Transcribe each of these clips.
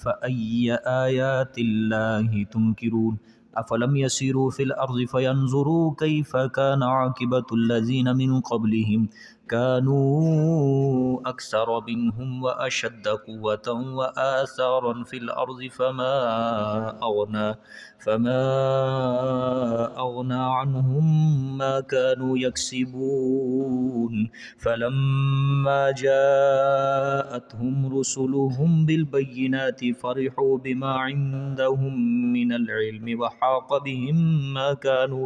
फ़अय्य आयातिल्लाहि तुनकिरून अफ़लम यसीरू fill अर्ज़ि फ़यंज़ुरू Kaif कान आक़िबतुल लज़ीना मिन क़ब्लिहिम कानू अक्सर मिनहुम व अशद्द क़ुव्वतन व आसारन फ़िल अर्ज़ि फ़मा अन्हुम मा कानू यक्सिबून फ़लम्मा जाअतहुम रुसुलुहुम बिलबय्यिनाति फ़रिहू बिमा इंदहुम मिनल इल्मि वहाक़ बिहिम मा कानू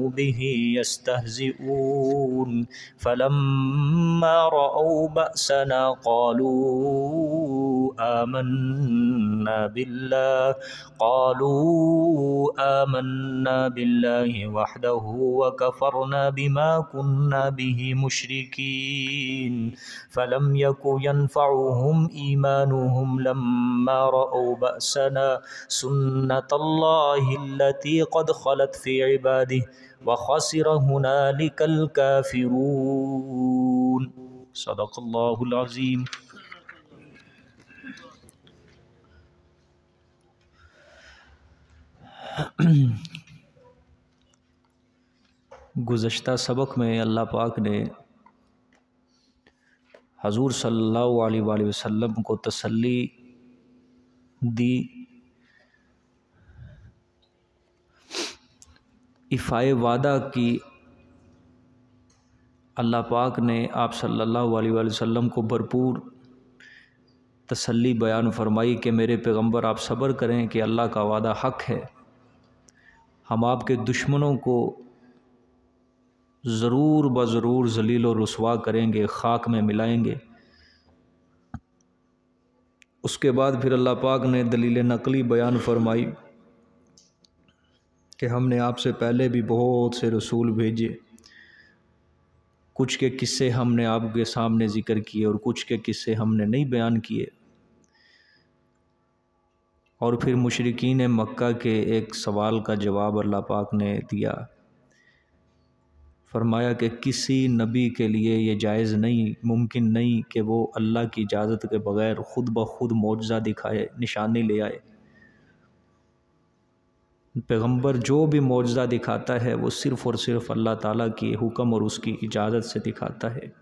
बिही यस्तहज़िऊन फ़लम्मा रअव बअसना क़ालू आमन्ना बिल्लाहि वहदहु व कफ़रना बिमा कुन्ना बिही मुश्रिकीन फ़लम यकु यनफ़उहुम ईमानुहुम लम्मा रअव बअसना सुन्नतल्लाहि अल्लती क़द ख़लत फ़ी इबादिही व ख़सिर हुनालिकल काफ़िरून। सदक़ल्लाहुल अज़ीम। गुज़श्ता सबक में अल्लाह पाक ने हजूर सल्लल्लाहु अलैहि वसल्लम को तसल्ली दी, इफ़ाए वादा की। अल्लाह पाक ने आप सल्लल्लाहु अलैहि वसल्लम को भरपूर तसल्ली बयान फरमाई कि मेरे पैगंबर आप सब्र करें कि अल्लाह का वादा हक़ है, हम आपके दुश्मनों को ज़रूर ज़रूर ज़लील और रुसवा करेंगे, खाक में मिलाएंगे। उसके बाद फिर अल्लाह पाक ने दलील नकली बयान फरमाई कि हमने आपसे पहले भी बहुत से रसूल भेजे, कुछ के किस्से हमने आपके सामने ज़िक्र किए और कुछ के किस्से हमने नहीं बयान किए। और फिर मुशरिकीन मक्का के एक सवाल का जवाब अल्लाह पाक ने दिया, फरमाया कि किसी नबी के लिए ये जायज़ नहीं, मुमकिन नहीं कि वो अल्लाह की इजाज़त के बग़ैर ख़ुद ब खुद मौजज़ा दिखाए, निशानी ले आए। पैगंबर जो भी मौजज़ा दिखाता है वो सिर्फ़ और सिर्फ़ अल्लाह ताला की हुक्म और उसकी इजाज़त से दिखाता है।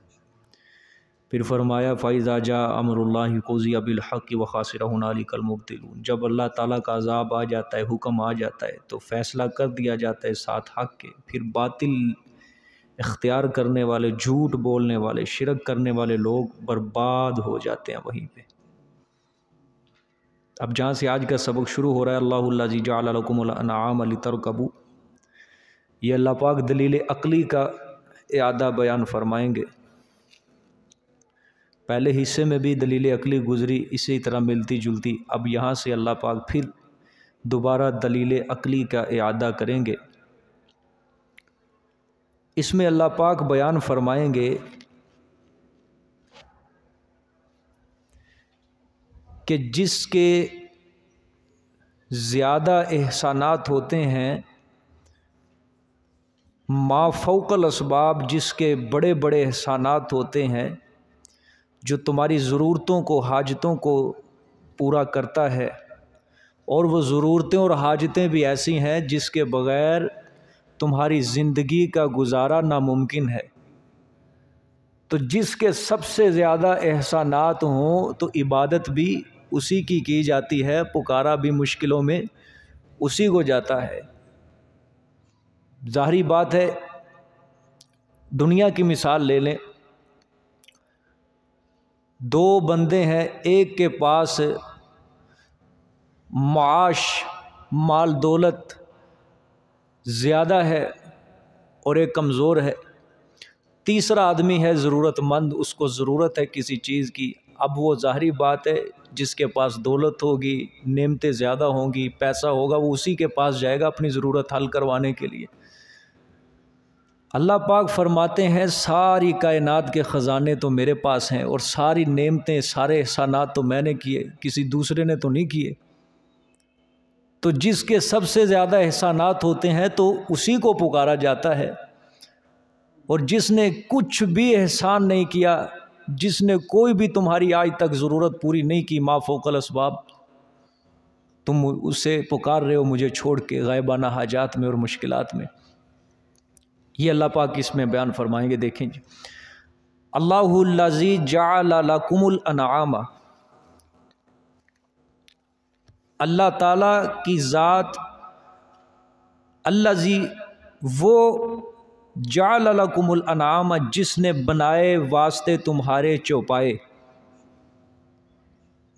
फिर फरमाया फ़इज़ा जा अमरुल्लाहि क़ुज़िया बिलहक़्क़ि व ख़ासिर हुनालिकल मुब्तिलून। जब अल्लाह ताला का अज़ाब आ जाता है, हुक्म आ जाता है, तो फ़ैसला कर दिया जाता है साथ हक़ के, फिर बातिल इख्तियार करने वाले, झूठ बोलने वाले, शिरक करने वाले लोग बर्बाद हो जाते हैं वहीं पे। अब जहाँ से आज का सबक शुरू हो रहा है, अल्लाहुल्लज़ी जअल लकुमुल अनआम लितरकबू, ये अल्लाह पाक दलील अक़ली का इआदा बयान फरमाएंगे। पहले हिस्से में भी दलील अक़ली गुज़री इसी तरह मिलती जुलती, अब यहाँ से अल्लाह पाक फिर दोबारा दलील अक़ली का इआदा करेंगे। इसमें अल्लाह पाक बयान फरमाएंगे कि जिसके ज़्यादा एहसानात होते हैं, मा फ़ौक़ल असबाब, जिसके बड़े बड़े एहसानात होते हैं, जो तुम्हारी ज़रूरतों को, हाजतों को पूरा करता है, और वो ज़रूरतें और हाजतें भी ऐसी हैं जिसके बग़ैर तुम्हारी ज़िंदगी का गुजारा नामुमकिन है। तो जिसके सबसे ज़्यादा एहसानात हों तो इबादत भी उसी की जाती है, पुकारा भी मुश्किलों में उसी को जाता है। ज़ाहिरी बात है, दुनिया की मिसाल ले लें, दो बंदे हैं, एक के पास माश, माल दौलत ज़्यादा है और एक कमज़ोर है। तीसरा आदमी है ज़रूरतमंद, उसको ज़रूरत है किसी चीज़ की। अब वो ज़ाहिरी बात है, जिसके पास दौलत होगी, नेमतें ज़्यादा होंगी, पैसा होगा, वो उसी के पास जाएगा अपनी ज़रूरत हल करवाने के लिए। अल्लाह पाक फरमाते हैं सारी कायनात के ख़जाने तो मेरे पास हैं और सारी नेमतें, सारे एहसानात तो मैंने किए, किसी दूसरे ने तो नहीं किए। तो जिसके सबसे ज़्यादा एहसानात होते हैं तो उसी को पुकारा जाता है, और जिसने कुछ भी एहसान नहीं किया, जिसने कोई भी तुम्हारी आज तक ज़रूरत पूरी नहीं की, मा फ़ौक़ल अस्बाब, तुम उससे पुकार रहे हो मुझे छोड़ के गायबाना हाजात में और मुश्किलात में। ये अल्लाह पाक इसमें बयान फरमाएंगे। देखें जी, अल्लाहुल्लज़ी जअल लकुमुल अनआमा, अल्लाह ताला की ज़ात, अल्लज़ी वो, जअल लकुमुल अनआमा जिसने बनाए वास्ते तुम्हारे चौपाए,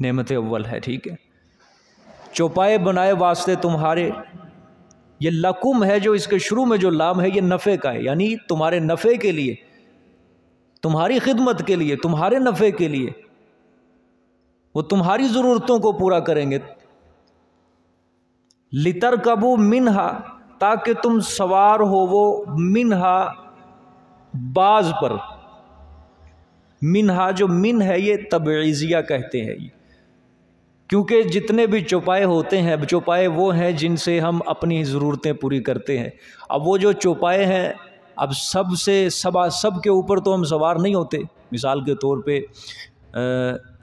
नेमत अव्वल है, ठीक है, चौपाए बनाए वास्ते तुम्हारे। ये लकुम है जो इसके शुरू में जो लाम है ये नफ़े का है, यानी तुम्हारे नफ़े के लिए, तुम्हारी खिदमत के लिए, तुम्हारे नफ़े के लिए, वो तुम्हारी ज़रूरतों को पूरा करेंगे। लितरकबू मिनहा, ताकि तुम सवार हो वो मिनहा बाज पर। मिनहा जो मिन है ये तबईज़िया कहते हैं, क्योंकि जितने भी चौपाए होते हैं, चौपाए वो हैं जिनसे हम अपनी ज़रूरतें पूरी करते हैं। अब वो जो चौपाए हैं, अब सब के ऊपर तो हम सवार नहीं होते। मिसाल के तौर पे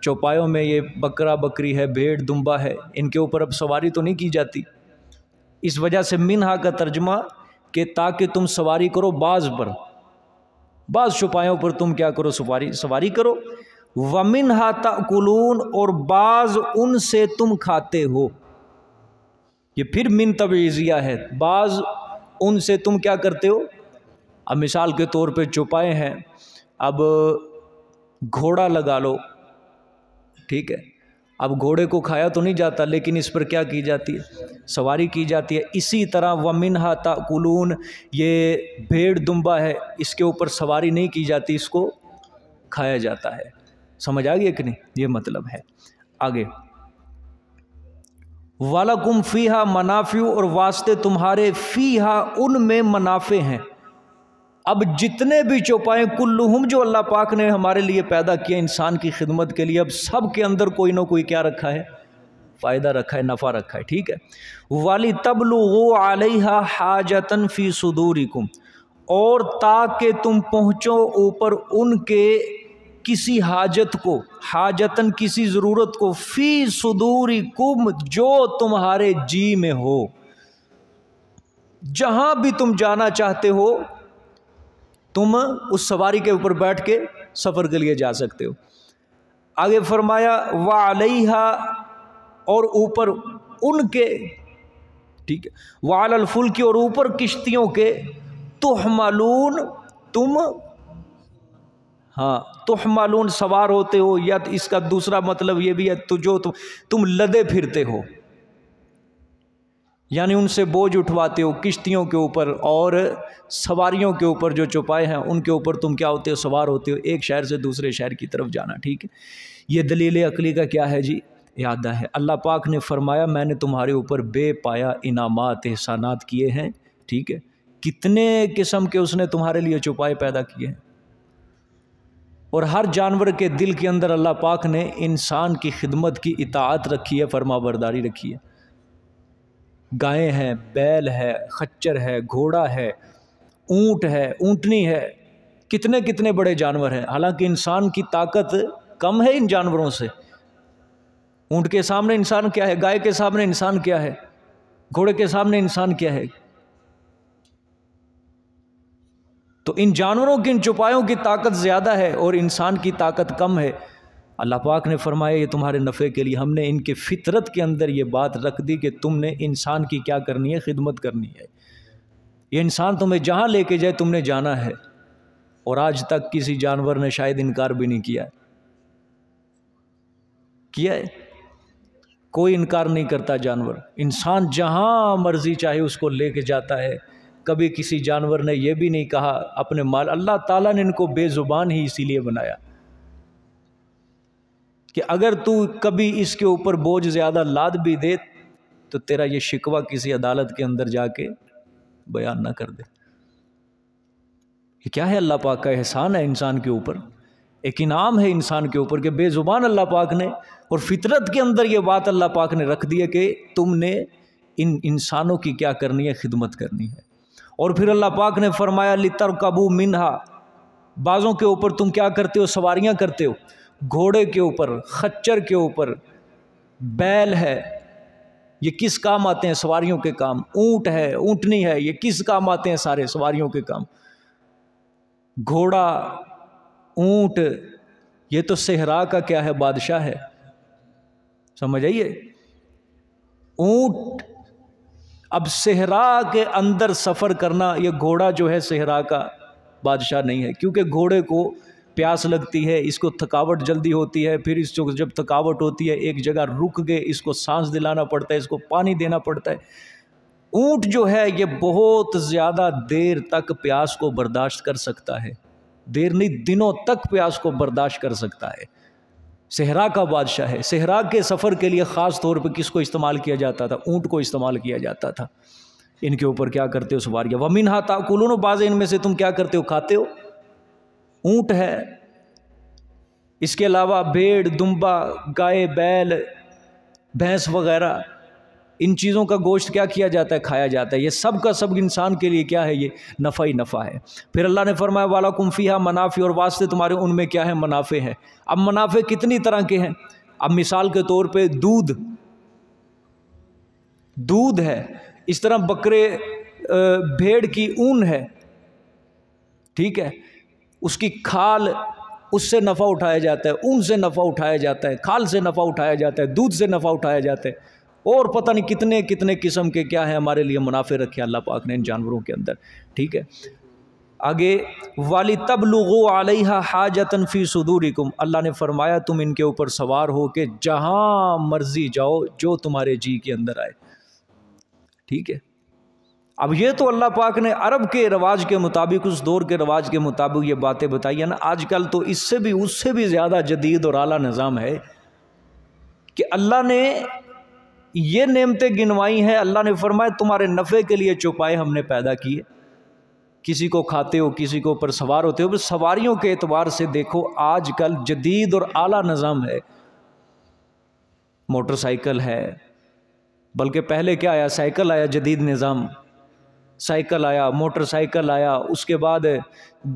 चौपायों में ये बकरा बकरी है, भेड़ दुम्बा है, इनके ऊपर अब सवारी तो नहीं की जाती। इस वजह से मिनहा का तर्जुमा कि ताकि तुम सवारी करो बाज पर, बाज़ चौपायों पर तुम क्या करो, सवारी करो। वमिनहा ताकुलून, और बाज़ उनसे तुम खाते हो। ये फिर मिन तबईज़िया है, बाज़ उनसे तुम क्या करते हो। अब मिसाल के तौर पे चौपाए हैं, अब घोड़ा लगा लो, ठीक है, अब घोड़े को खाया तो नहीं जाता, लेकिन इस पर क्या की जाती है, सवारी की जाती है। इसी तरह वमिनहा ताकुलून, ये भेड़ दुम्बा है, इसके ऊपर सवारी नहीं की जाती, इसको खाया जाता है। समझ आ गया कि नहीं, ये मतलब है। आगे, वलकुम फ़ीहा मनाफ़िउ, और वास्ते तुम्हारे फ़ीहा उनमें मनाफ़े हैं। अब जितने भी चौपाएँ कुल्लुहुम जो अल्लाह पाक ने हमारे लिए पैदा किए इंसान की खिदमत के लिए, अब सब के अंदर कोई ना कोई क्या रखा है, फ़ायदा रखा है, नफ़ा रखा है, ठीक है। वाली तबलुगु अलैहा हाजतन फ़ी सुदूरिकुम, और ताकि तुम पहुँचो ऊपर उनके किसी हाजत को, हाजतन किसी ज़रूरत को, फ़ी सुदूरिकुम जो तुम्हारे जी में हो। जहाँ भी तुम जाना चाहते हो तुम उस सवारी के ऊपर बैठ के सफ़र के लिए जा सकते हो। आगे फरमाया वालैहा, और ऊपर उनके, ठीक है, वालल फुल्की, और ऊपर किश्तियों के, तुहमलून तुम, हाँ तुहमलून सवार होते हो, या इसका दूसरा मतलब ये भी है तो जो तुम लदे फिरते हो, यानी उनसे बोझ उठवाते हो किश्तियों के ऊपर और सवारियों के ऊपर। जो चौपाए हैं उनके ऊपर तुम क्या होते हो, सवार होते हो, एक शहर से दूसरे शहर की तरफ जाना, ठीक है। ये दलील अकली का क्या है जी, इरादा है। अल्लाह पाक ने फरमाया मैंने तुम्हारे ऊपर बेपाया इनामात एहसानात किए हैं, ठीक है। कितने किस्म के उसने तुम्हारे लिए चौपाए पैदा किए हैं, और हर जानवर के दिल के अंदर अल्लाह पाक ने इंसान की खिदमत की इताअत रखी है, फरमाबरदारी रखी है। गायें हैं, बैल है, खच्चर है, घोड़ा है, ऊँट है, ऊँटनी है, कितने कितने बड़े जानवर हैं। हालांकि इंसान की ताकत कम है इन जानवरों से। ऊँट के सामने इंसान क्या है, गाय के सामने इंसान क्या है, घोड़े के सामने इंसान क्या है। तो इन जानवरों की, इन चौपायों की ताकत ज़्यादा है और इंसान की ताकत कम है। अल्लाह पाक ने फरमाया ये तुम्हारे नफ़े के लिए हमने इनके फितरत के अंदर ये बात रख दी कि तुमने इंसान की क्या करनी है, खिदमत करनी है। ये इंसान तुम्हें जहाँ लेके जाए तुमने जाना है, और आज तक किसी जानवर ने शायद इनकार भी नहीं किया है। कोई इनकार नहीं करता जानवर, इंसान जहाँ मर्जी चाहे उसको लेके जाता है। कभी किसी जानवर ने यह भी नहीं कहा अपने माल, अल्लाह ताला ने इनको बेजुबान ही इसीलिए बनाया कि अगर तू कभी इसके ऊपर बोझ ज़्यादा लाद भी दे तो तेरा ये शिकवा किसी अदालत के अंदर जाके बयान ना कर दे। ये क्या है, अल्लाह पाक का एहसान है इंसान के ऊपर, एक इनाम है इंसान के ऊपर कि बेजुबान अल्लाह पाक ने, और फितरत के अंदर ये बात अल्लाह पाक ने रख दी है कि तुमने इन इंसानों की क्या करनी है, खिदमत करनी है। और फिर अल्लाह पाक ने फरमाया लितरकबू मिनहा, बाज़ों के ऊपर तुम क्या करते हो, सवारियां करते हो, घोड़े के ऊपर, खच्चर के ऊपर, बैल है, ये किस काम आते हैं, सवारियों के काम। ऊंट है, ऊंटनी है, ये किस काम आते हैं, सारे सवारियों के काम। घोड़ा, ऊंट, ये तो सेहरा का क्या है, बादशाह है। समझ आइए, ऊंट। अब सेहरा के अंदर सफ़र करना, ये घोड़ा जो है सेहरा का बादशाह नहीं है, क्योंकि घोड़े को प्यास लगती है, इसको थकावट जल्दी होती है, फिर इसको जब थकावट होती है एक जगह रुक गए, इसको सांस दिलाना पड़ता है, इसको पानी देना पड़ता है। ऊंट जो है ये बहुत ज़्यादा देर तक प्यास को बर्दाश्त कर सकता है, देर नहीं, दिनों तक प्यास को बर्दाश्त कर सकता है। सेहरा का बादशाह है। सेहरा के सफ़र के लिए ख़ास तौर पे किसको इस्तेमाल किया जाता था, ऊँट को इस्तेमाल किया जाता था। इनके ऊपर क्या करते हो, सवारियाँ। वमिनहा ताकुलून, बाज़ इनमें से तुम क्या करते हो, खाते हो। ऊँट है, इसके अलावा भेड़, दुम्बा, गाय, बैल, भैंस वगैरह, इन चीज़ों का गोश्त क्या किया जाता है, खाया जाता है। ये सब का सब इंसान के लिए क्या है, ये नफ़ा ही नफ़ा है। फिर अल्लाह ने फरमाया वाला कुम्फ़िहा मनाफ़ी, और वास्ते तुम्हारे उनमें क्या है, मुनाफ़े हैं। अब मुनाफ़े कितनी तरह के हैं। अब मिसाल के तौर पे दूध है, इस तरह बकरे, भेड़ की ऊन है, ठीक है, उसकी खाल, उससे नफ़ा उठाया जाता है, ऊन से नफ़ा उठाया जाता है, खाल से नफ़ा उठाया जाता है, दूध से नफ़ा उठाया जाता है, और पता नहीं कितने कितने किस्म के क्या है हमारे लिए मुनाफे रखे अल्लाह पाक ने इन जानवरों के अंदर, ठीक है। आगे वाली तबलुगु अलैहा हाजतन फ़ी सुदूरिकुम, अल्लाह ने फरमाया तुम इनके ऊपर सवार हो के जहाँ मर्जी जाओ, जो तुम्हारे जी के अंदर आए, ठीक है। अब ये तो अल्लाह पाक ने अरब के रवाज के मुताबिक, उस दौर के रवाज के मुताबिक ये बातें बताई है ना। आजकल तो इससे भी उससे भी ज़्यादा जदीद और आला निज़ाम है कि अल्लाह ने ये नेमतें गिनवाई हैं। अल्लाह ने फरमाया तुम्हारे नफ़े के लिए चौपाए हमने पैदा किए, किसी को खाते हो, किसी को ऊपर सवार होते हो। बस सवारियों के एतबार से देखो आजकल जदीद और आला निज़ाम है। मोटरसाइकिल है, बल्कि पहले क्या आया, साइकिल आया, जदीद निज़ाम, साइकिल आया, मोटरसाइकिल आया, उसके बाद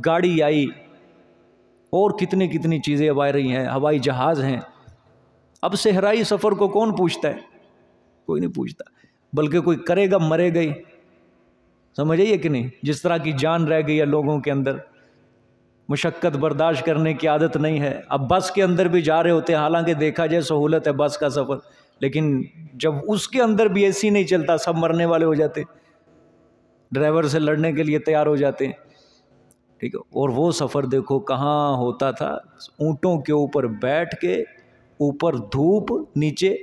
गाड़ी आई, और कितनी कितनी चीज़ें अब आ रही हैं, हवाई जहाज़ हैं। अब सहराई सफ़र को कौन पूछता है, कोई नहीं पूछता, बल्कि कोई करेगा मरेगा ही। समझ आइए कि नहीं। जिस तरह की जान रह गई है लोगों के अंदर, मुशक्क़त बर्दाश्त करने की आदत नहीं है। अब बस के अंदर भी जा रहे होते हैं, हालांकि देखा जाए सहूलत है बस का सफ़र, लेकिन जब उसके अंदर भी एसी नहीं चलता, सब मरने वाले हो जाते, ड्राइवर से लड़ने के लिए तैयार हो जाते हैं, ठीक है। और वो सफ़र देखो कहाँ होता था, ऊँटों के ऊपर बैठ के, ऊपर धूप, नीचे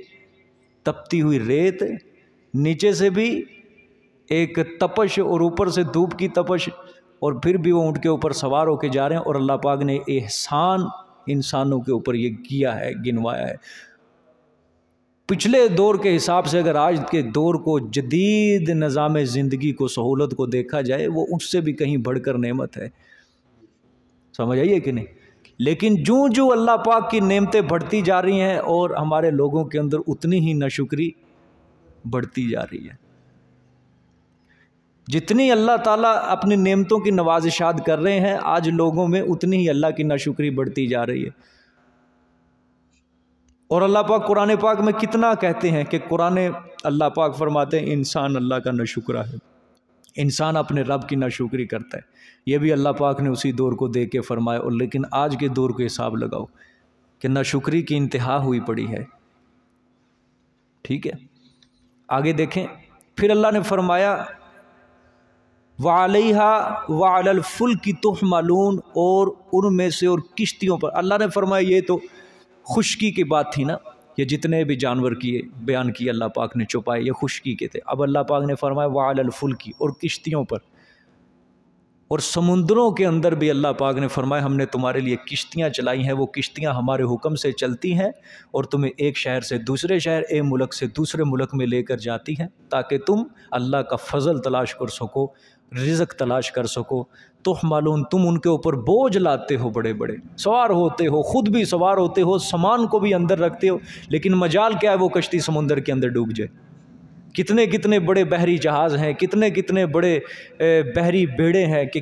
तपती हुई रेत, नीचे से भी एक तपश और ऊपर से धूप की तपश, और फिर भी वो ऊँट के ऊपर सवार होके जा रहे हैं। और अल्लाह पाक ने एहसान इंसानों के ऊपर ये किया है, गिनवाया है। पिछले दौर के हिसाब से अगर आज के दौर को, जदीद निज़ाम ज़िंदगी को, सहूलत को देखा जाए, वो उससे भी कहीं बढ़कर नेमत है। समझ आइए कि नहीं। लेकिन जो जो अल्लाह पाक की नेमतें बढ़ती जा रही हैं, और हमारे लोगों के अंदर उतनी ही नाशुक्री बढ़ती जा रही है। जितनी अल्लाह ताला अपनी नेमतों की नवाजिशात कर रहे हैं, आज लोगों में उतनी ही अल्लाह की नाशुक्री बढ़ती जा रही है। और अल्लाह पाक कुरान पाक में कितना कहते हैं कि कुरान अल्लाह पाक फरमाते हैं इंसान अल्लाह का नाशुक्रा है, इंसान अपने रब की नाशुक्री करता है। ये भी अल्लाह पाक ने उसी दौर को दे के फरमाया। और लेकिन आज के दौर को हिसाब लगाओ कि नाशुक्री की इंतहा हुई पड़ी है, ठीक है। आगे देखें, फिर अल्लाह ने फरमाया वालैहा वालल फुल्की तुहमलून, और उनमें से और किश्तियों पर। अल्लाह ने फरमाया ये तो खुश्की की बात थी ना, ये जितने भी जानवर किए बयान किए अल्लाह पाक ने छुपाए, ये खुश्की के थे। अब अल्लाह पाक ने फरमाया वालल फुल्की, और किश्तियों पर, और समुद्रों के अंदर भी अल्लाह पाक ने फरमाया हमने तुम्हारे लिए किश्तियाँ चलाई हैं। वो किश्तियाँ हमारे हुक्म से चलती हैं, और तुम्हें एक शहर से दूसरे शहर, एक मुल्क से दूसरे मुल्क में लेकर जाती हैं, ताकि तुम अल्लाह का फ़ज़ल तलाश कर सको, रिज़्क़ तलाश कर सको। तो मालूम तुम उनके ऊपर बोझ लाते हो, बड़े बड़े सवार होते हो, ख़ुद भी सवार होते हो, सामान को भी अंदर रखते हो, लेकिन मजाल क्या है वो कश्ती समुंदर के अंदर डूब जाए। कितने कितने बड़े बहरी जहाज़ हैं, कितने कितने बड़े बहरी बेड़े हैं कि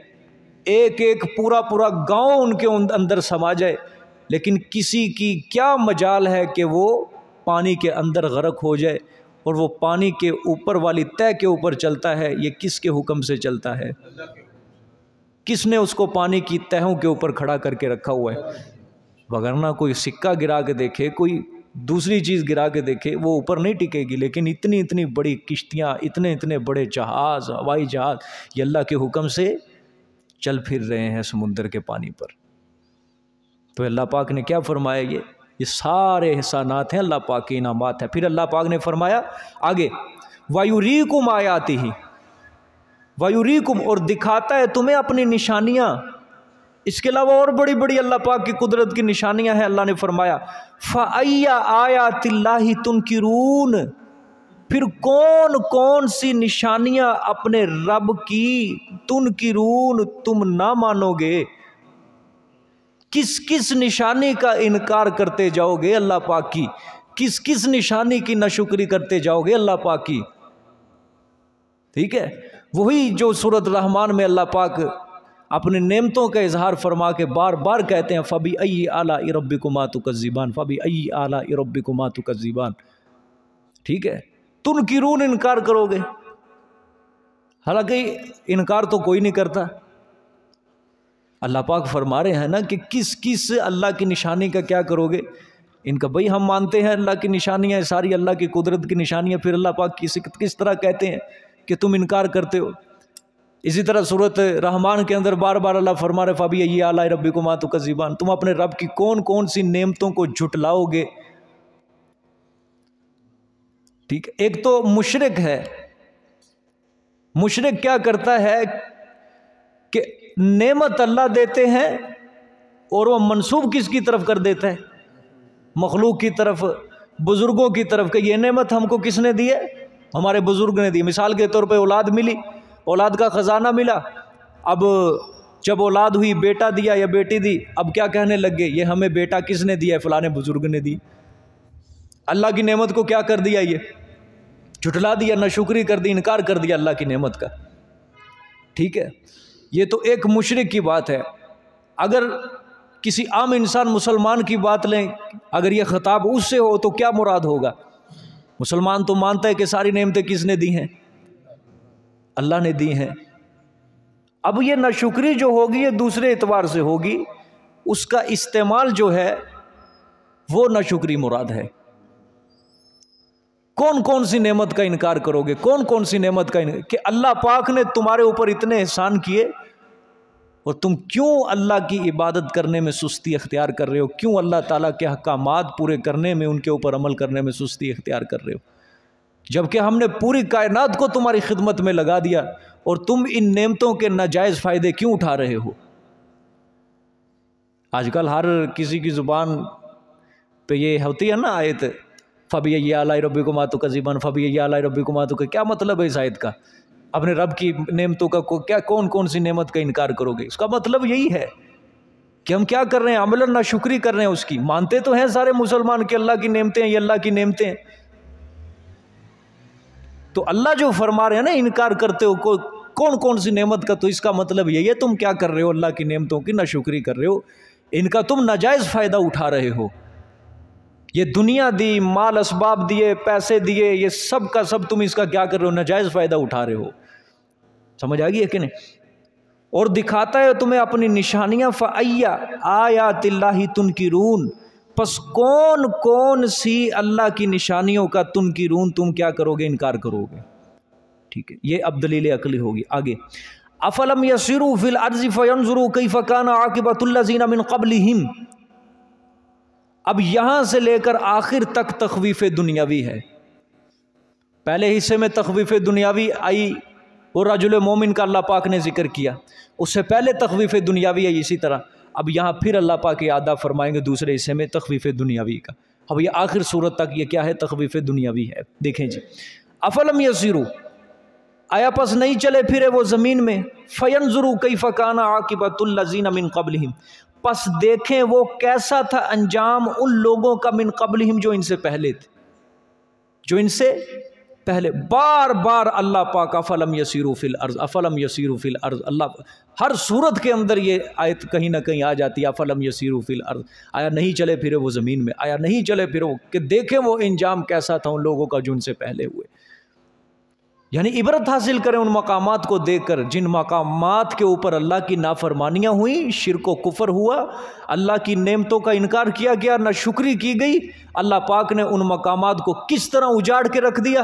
एक एक पूरा पूरा गांव उनके अंदर समा जाए, लेकिन किसी की क्या मजाल है कि वो पानी के अंदर गर्क हो जाए। और वो पानी के ऊपर वाली तह के ऊपर चलता है, ये किसके हुक्म से चलता है? किसने उसको पानी की तहों के ऊपर खड़ा करके रखा हुआ है? वगरना कोई सिक्का गिरा के देखे, कोई दूसरी चीज़ गिरा के देखे, वो ऊपर नहीं टिकेगी। लेकिन इतनी इतनी बड़ी किश्तियाँ, इतने इतने बड़े जहाज़, हवाई जहाज़, ये अल्लाह के हुक्म से चल फिर रहे हैं समुद्र के पानी पर। तो अल्लाह पाक ने क्या फरमाया? ये सारे एहसानात हैं, अल्लाह पाक के इनामात हैं। फिर अल्लाह पाक ने फरमाया आगे, वायुरीकुम आयातिही, वायुरीकुम, और दिखाता है तुम्हें अपनी निशानियाँ। इसके अलावा और बड़ी बड़ी अल्लाह पाक की कुदरत की निशानियाँ हैं। अल्लाह ने फरमाया फ़अय्या आयातिल्लाहि तुनकिरून, फिर कौन कौन सी निशानियाँ अपने रब की तुनकिरून, तुम ना मानोगे। किस किस निशानी का इनकार करते जाओगे अल्लाह पाक की, किस किस निशानी की नाशुक्री करते जाओगे अल्लाह पाक की। ठीक है, वही जो सूरत रहमान में अल्लाह पाक अपने नेमतों का इजहार फरमा के बार बार कहते हैं, फ़बी अय्यि आलाइ रब्बिकुमा तुकज़्ज़िबान, फ़बी अय्यि आलाइ रब्बिकुमा तुकज़्ज़िबान। ठीक है, तुनकिरून, इनकार करोगे। हालांकि इनकार तो कोई नहीं करता। अल्लाह पाक फरमा रहे हैं ना कि किस किस अल्लाह की निशानी का क्या करोगे। इनका भाई हम मानते हैं अल्लाह की निशानियाँ सारी अल्लाह की कुदरत की निशानियाँ, फिर अल्लाह पाक किस तरह कहते हैं कि तुम इनकार करते हो। इसी तरह सूरत रहमान के अंदर बार बार अल्लाह फरमा रहे फ़बी अय्यि आलाइ रब्बिकुमा तुकज़्ज़िबान, तुम अपने रब की कौन कौन सी नेमतों को झुटलाओगे। ठीक, एक तो मुशरिक है। मुशरिक क्या करता है कि नेमत अल्लाह देते हैं और वो मंसूब किसकी तरफ कर देता है? मखलूक की तरफ, बुज़ुर्गों की तरफ। कि ये नेमत हमको किसने दी है? हमारे बुज़ुर्ग ने दी। मिसाल के तौर पे औलाद मिली, औलाद का ख़जाना मिला। अब जब औलाद हुई, बेटा दिया या बेटी दी, अब क्या कहने लग गए? ये हमें बेटा किसने दिया है? फ़लाने बुज़ुर्ग ने दी। अल्लाह की नेमत को क्या कर दिया? ये झुटला दिया, नाशुक्री कर दी, इनकार कर दिया अल्लाह की नेमत का। ठीक है, ये तो एक मुशरिक की बात है। अगर किसी आम इंसान मुसलमान की बात लें, अगर ये खिताब उससे हो तो क्या मुराद होगा? मुसलमान तो मानता है कि सारी नेमतें किसने दी हैं? अल्लाह ने दी हैं। अब ये नाशुक्री जो होगी ये दूसरे एतबार से होगी, उसका इस्तेमाल जो है वो नाशुक्री मुराद है। कौन कौन सी नेमत का इनकार करोगे? कौन कौन सी नेमत का कि अल्लाह पाक ने तुम्हारे ऊपर इतने एहसान किए और तुम क्यों अल्लाह की इबादत करने में सुस्ती अख्तियार कर रहे हो? क्यों अल्लाह ताला के अहकामात पूरे करने में, उनके ऊपर अमल करने में सुस्ती अख्तियार कर रहे हो? जबकि हमने पूरी कायनात को तुम्हारी खिदमत में लगा दिया और तुम इन नेमतों के नाजायज़ फ़ायदे क्यों उठा रहे हो? आजकल हर किसी की ज़ुबान पे ये होती है ना आयत, फ़बी अय्यि आलाइ रब्बिकुमा तुकज़्ज़िबान, फ़बी अय्यि आलाइ रब्बिकुमा तुकज़्ज़िबान। क्या मतलब है इस आयत का? अपने रब की नेमतों का क्या कौन कौन सी नेमत का इनकार करोगे? इसका मतलब यही है कि हम क्या कर रहे हैं? अमलन नाशुक्री कर रहे हैं उसकी। मानते तो हैं सारे मुसलमान कि अल्लाह की नेमतें हैं, ये अल्लाह की नेमतें हैं। तो अल्लाह जो फरमा रहे हैं ना, इनकार करते हो कौन कौन सी नेमत का, तो इसका मतलब यही है तुम क्या कर रहे हो? अल्लाह की नेमतों की नाशुक्री कर रहे हो, इनका तुम नाजायज़ फ़ायदा उठा रहे हो। ये दुनिया दी, माल असबाब दिए, पैसे दिए, ये सब का सब तुम इसका क्या कर रहे हो? नाजायज़ फ़ायदा उठा रहे हो। समझ आ गई है कि नहीं? और दिखाता है तुम्हें अपनी निशानियाँ। फ़अय्या आयातिल्लाहि तुनकिरून, बस कौन कौन सी अल्लाह की निशानियों का तुनकिरून, तुम क्या करोगे? इनकार करोगे। ठीक है, ये अब दलील अकली होगी। आगे, अफलम यसिरू फिल अर्ज़ि फयंजुरू कैफ़ काना आक़िबतुल्लज़ीना मिन क़ब्लिहिम। अब यहाँ से लेकर आखिर तक तख़वीफ़ दुनियावी है। पहले हिस्से में तख़वीफ़ दुनियावी आई और रजुल मोमिन का अल्लाह पाक ने जिक्र किया, उससे पहले तख़वीफ़ दुनियावी है। इसी तरह अब यहाँ फिर अल्लाह पाक यादा फरमाएंगे दूसरे हिस्से में तख़वीफ़ दुनियावी का। अब ये आखिर सूरत तक ये क्या है? तख़वीफ़ दुनियावी है। देखें जी, अफलम यसिरू, आया पस नहीं चले फिरे वो ज़मीन में, फ़यंजुरू कैफ़ काना आक़िबतुल्लज़ीना मिन क़ब्लिहिम, पस देखें वो कैसा था अंजाम उन लोगों का, मिन क़ब्लिहिम, जो इनसे पहले थे, जो इनसे पहले बार बार अल्लाह पाक अफलम यसीरू फिल अर्ज़, अफलम यसीरू फिल अर्ज़, अल्लाह हर सूरत के अंदर ये आयत कहीं ना कहीं आ जाती है, अफलम यसीरू फिल अर्ज़, आया नहीं चले फिरे वो ज़मीन में, आया नहीं चले फिरे वो कि देखें वो इंजाम कैसा था उन लोगों का जो उनसे पहले हुए। यानी इबरत हासिल करें उन मकामात को देखकर जिन मकामात के ऊपर अल्लाह की नाफरमानियाँ हुई, शिर्क व कुफर हुआ, अल्लाह की नेमतों का इनकार किया गया, ना शुक्री की गई। अल्लाह पाक ने उन मकामात को किस तरह उजाड़ के रख दिया।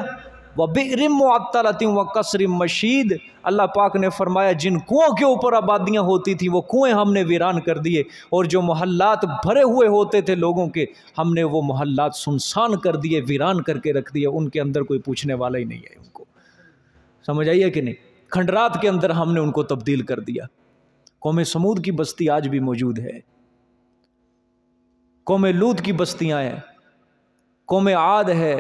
व बिरिम मुअत्तलतिन व कसरिम मशीद, अल्लाह पाक ने फरमाया जिन कुओं के ऊपर आबादियाँ होती थी वो कुएँ हमने वीरान कर दिए, और जो मोहल्लात भरे हुए होते थे लोगों के, हमने वो मोहल्लात सुनसान कर दिए, वीरान करके रख दिए। उनके अंदर कोई पूछने वाला ही नहीं है उनको, समझ आइए कि नहीं। खंडरात के अंदर हमने उनको तब्दील कर दिया। कौम समूद की बस्ती आज भी मौजूद है, कौम लूत की बस्तियां हैं, कौम आद है,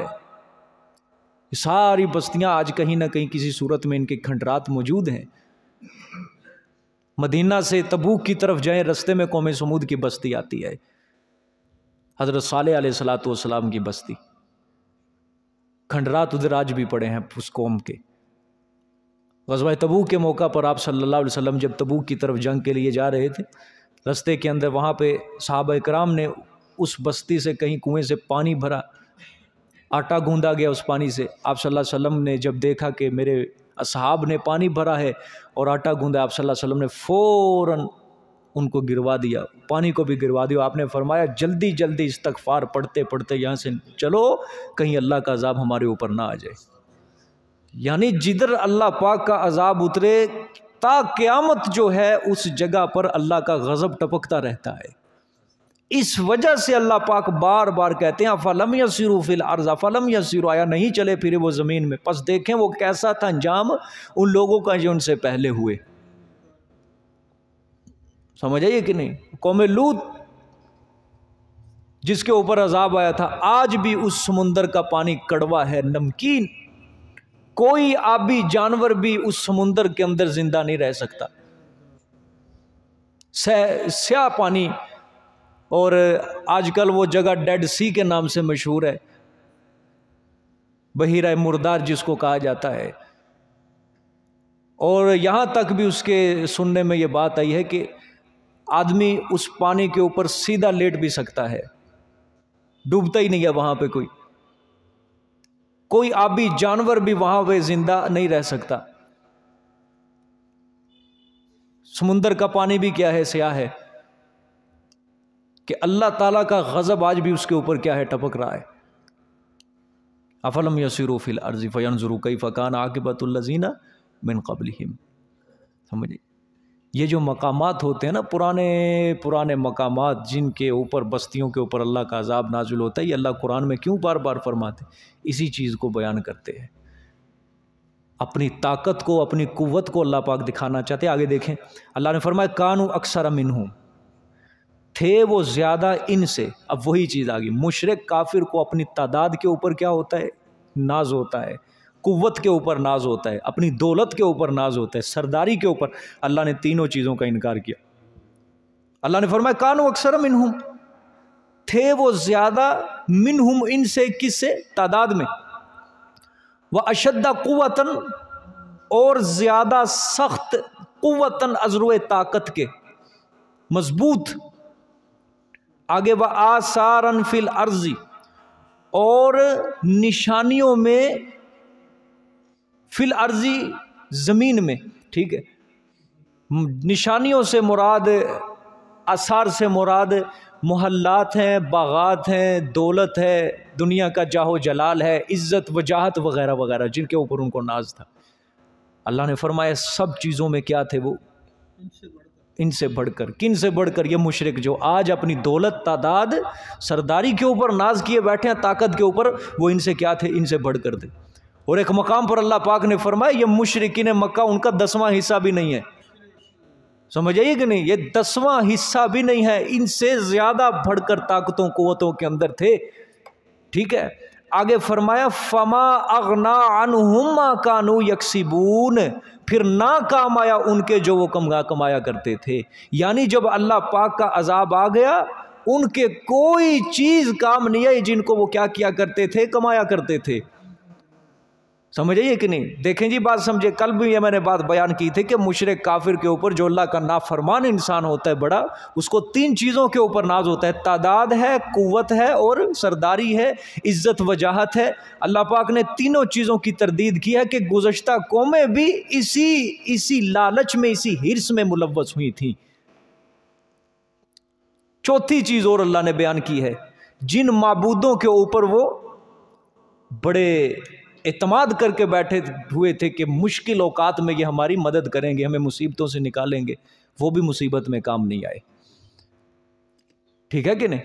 सारी बस्तियां आज कहीं ना कहीं किसी सूरत में इनके खंडरात मौजूद हैं। मदीना से तबूक की तरफ जाएं, रास्ते में कौम समूद की बस्ती आती है, हज़रत सालेह अलैहिस्सलातु वस्सलाम की बस्ती। खंडरात उधर आज भी पड़े हैं उस कौम के। ग़ज़वा तबूक के मौका पर आप सल्लल्लाहु अलैहि वसल्लम जब तबूक की तरफ जंग के लिए जा रहे थे, रास्ते के अंदर वहाँ पे सहाबा इकराम ने उस बस्ती से कहीं कुएं से पानी भरा, आटा गूंदा गया उस पानी से। आप सल्लल्लाहु अलैहि वसल्लम ने जब देखा कि मेरे असहाब ने पानी भरा है और आटा गूंदा, आप सल्लल्लाहु अलैहि वसल्लम ने फ़ौरन उनको गिरवा दिया, पानी को भी गिरवा दिया। आपने फरमाया जल्दी जल्दी इस्तग़फ़ार पढ़ते पढ़ते यहाँ से चलो, कहीं अल्लाह का अज़ाब हमारे ऊपर ना आ जाए। यानी जिधर अल्लाह पाक का अज़ाब उतरे ता क़यामत जो है उस जगह पर अल्लाह का गज़ब टपकता रहता है। इस वजह से अल्लाह पाक बार बार कहते हैं अफलम यसीरू फिल अर्ज़, अफलम यसीरू, आया नहीं चले फिरे वो ज़मीन में, बस देखें वो कैसा था अंजाम उन लोगों का जो उनसे पहले हुए। समझ आइए कि नहीं। कौम लूत जिसके ऊपर अज़ाब आया था, आज भी उस समुंदर का पानी कड़वा है, नमकीन, कोई आबी जानवर भी उस समुंदर के अंदर जिंदा नहीं रह सकता। स्याह पानी, और आजकल वो जगह डेड सी के नाम से मशहूर है, बहीरा मुर्दार जिसको कहा जाता है। और यहाँ तक भी उसके सुनने में ये बात आई है कि आदमी उस पानी के ऊपर सीधा लेट भी सकता है, डूबता ही नहीं है वहाँ पे कोई आबी जानवर भी वहाँ पे जिंदा नहीं रह सकता। समुंदर का पानी भी क्या है, स्याह है, कि अल्लाह ताला का गज़ब आज भी उसके ऊपर क्या है, टपक रहा है। अफलम यसीरू फिल अर्ज़ि फयंज़ुरू कैफ़ कान आक़िबतुल लज़ीना मिन क़ब्लिहिम। समझिए, ये जो मकामात होते हैं ना, पुराने पुराने मकामात जिनके ऊपर बस्तियों के ऊपर अल्लाह का अज़ाब नाज़िल होता है, ये अल्लाह कुरान में क्यों बार बार फरमाते, इसी चीज़ को बयान करते हैं। अपनी ताकत को, अपनी कुव्वत को अल्लाह पाक दिखाना चाहते हैं। आगे देखें, अल्लाह ने फरमाया कानू अक्सर मिनहुम, थे वो ज़्यादा इनसे। अब वही चीज़ आ गई, मुशरिक काफिर को अपनी तादाद के ऊपर क्या होता है, नाज होता है, कुव्वत के ऊपर नाज होता है, अपनी दौलत के ऊपर नाज होता है, सरदारी के ऊपर। अल्लाह ने तीनों चीज़ों का इनकार किया। अल्लाह ने फरमाया कानू अक्सर मिनहुम, थे वो ज़्यादा, मिनहुम इनसे, किससे, तादाद में, व अशद्दा कुव्वतन, और ज़्यादा सख्त, कुव्वतन अज़रुए ताकत के, मजबूत। आगे व आसारन फिल अर्ज़ी, और निशानियों में, फिल अर्ज़ी ज़मीन में, ठीक है। निशानियों से मुराद, आसार से मुराद मोहल्लात हैं, बागात हैं, दौलत है, दुनिया का जाहो जलाल है, इज़्ज़त वजाहत वगैरह वगैरह, जिनके ऊपर उनको नाज था। अल्लाह ने फरमाया सब चीज़ों में क्या थे वो, इनसे बढ़कर। किन से बढ़कर, ये मुशरिक जो आज अपनी दौलत, तादाद, सरदारी के ऊपर नाज किए बैठे हैं, ताकत के ऊपर, वो इनसे क्या थे, इनसे बढ़कर थे। और एक मकाम पर अल्लाह पाक ने फरमाया ये मुशरिकीन मक्का, उनका 10वां हिस्सा भी नहीं है। समझ आइए कि नहीं, ये 10वां हिस्सा भी नहीं है, इनसे ज़्यादा बढ़कर ताकतों कुव्वतों के अंदर थे, ठीक है। आगे फरमाया फमा अगना अन्हुम मा कानू यक्सिबून, फिर ना काम आया उनके जो वो कमाया करते थे। यानी जब अल्लाह पाक का अजाब आ गया, उनके कोई चीज़ काम नहीं आई जिनको वो क्या किया करते थे, कमाया करते थे। समझ आइए कि नहीं? देखें जी, बात समझे। कल भी ये मैंने बात बयान की थी कि मुशरिक काफिर के ऊपर जो अल्लाह का नाफरमान इंसान होता है बड़ा, उसको 3 चीज़ों के ऊपर नाज होता है। तादाद है, कुव्वत है और सरदारी है, इज्जत वजाहत है। अल्लाह पाक ने तीनों चीज़ों की तरदीद की है कि गुज़श्ता कौमें भी इसी लालच में, इसी हिर्स में मुलव्वस हुई थी। चौथी चीज़ और अल्लाह ने बयान की है, जिन माबूदों के ऊपर वो बड़े एतमाद करके बैठे हुए थे कि मुश्किल औकात में ये हमारी मदद करेंगे, हमें मुसीबतों से निकालेंगे, वो भी मुसीबत में काम नहीं आए। ठीक है कि नहीं?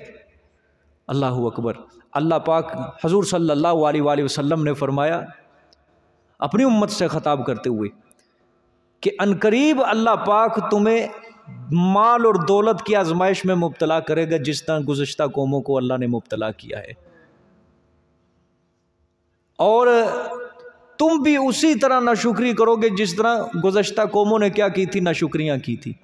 अल्लाहु अकबर। अल्लाह पाक हजूर सल्लल्लाहु अलैहि वसल्लम ने फरमाया अपनी उम्मत से खिताब करते हुए कि अनकरीब अल्लाह पाक तुम्हें माल और दौलत की आजमाइश में मुब्तला करेगा जिस तरह गुज़श्ता कौमों को अल्लाह ने मुब्तला किया है, और तुम भी उसी तरह नाशुक्री करोगे जिस तरह गुज़श्ता कौमों ने क्या की थी, नाशुक्रियाँ की थी।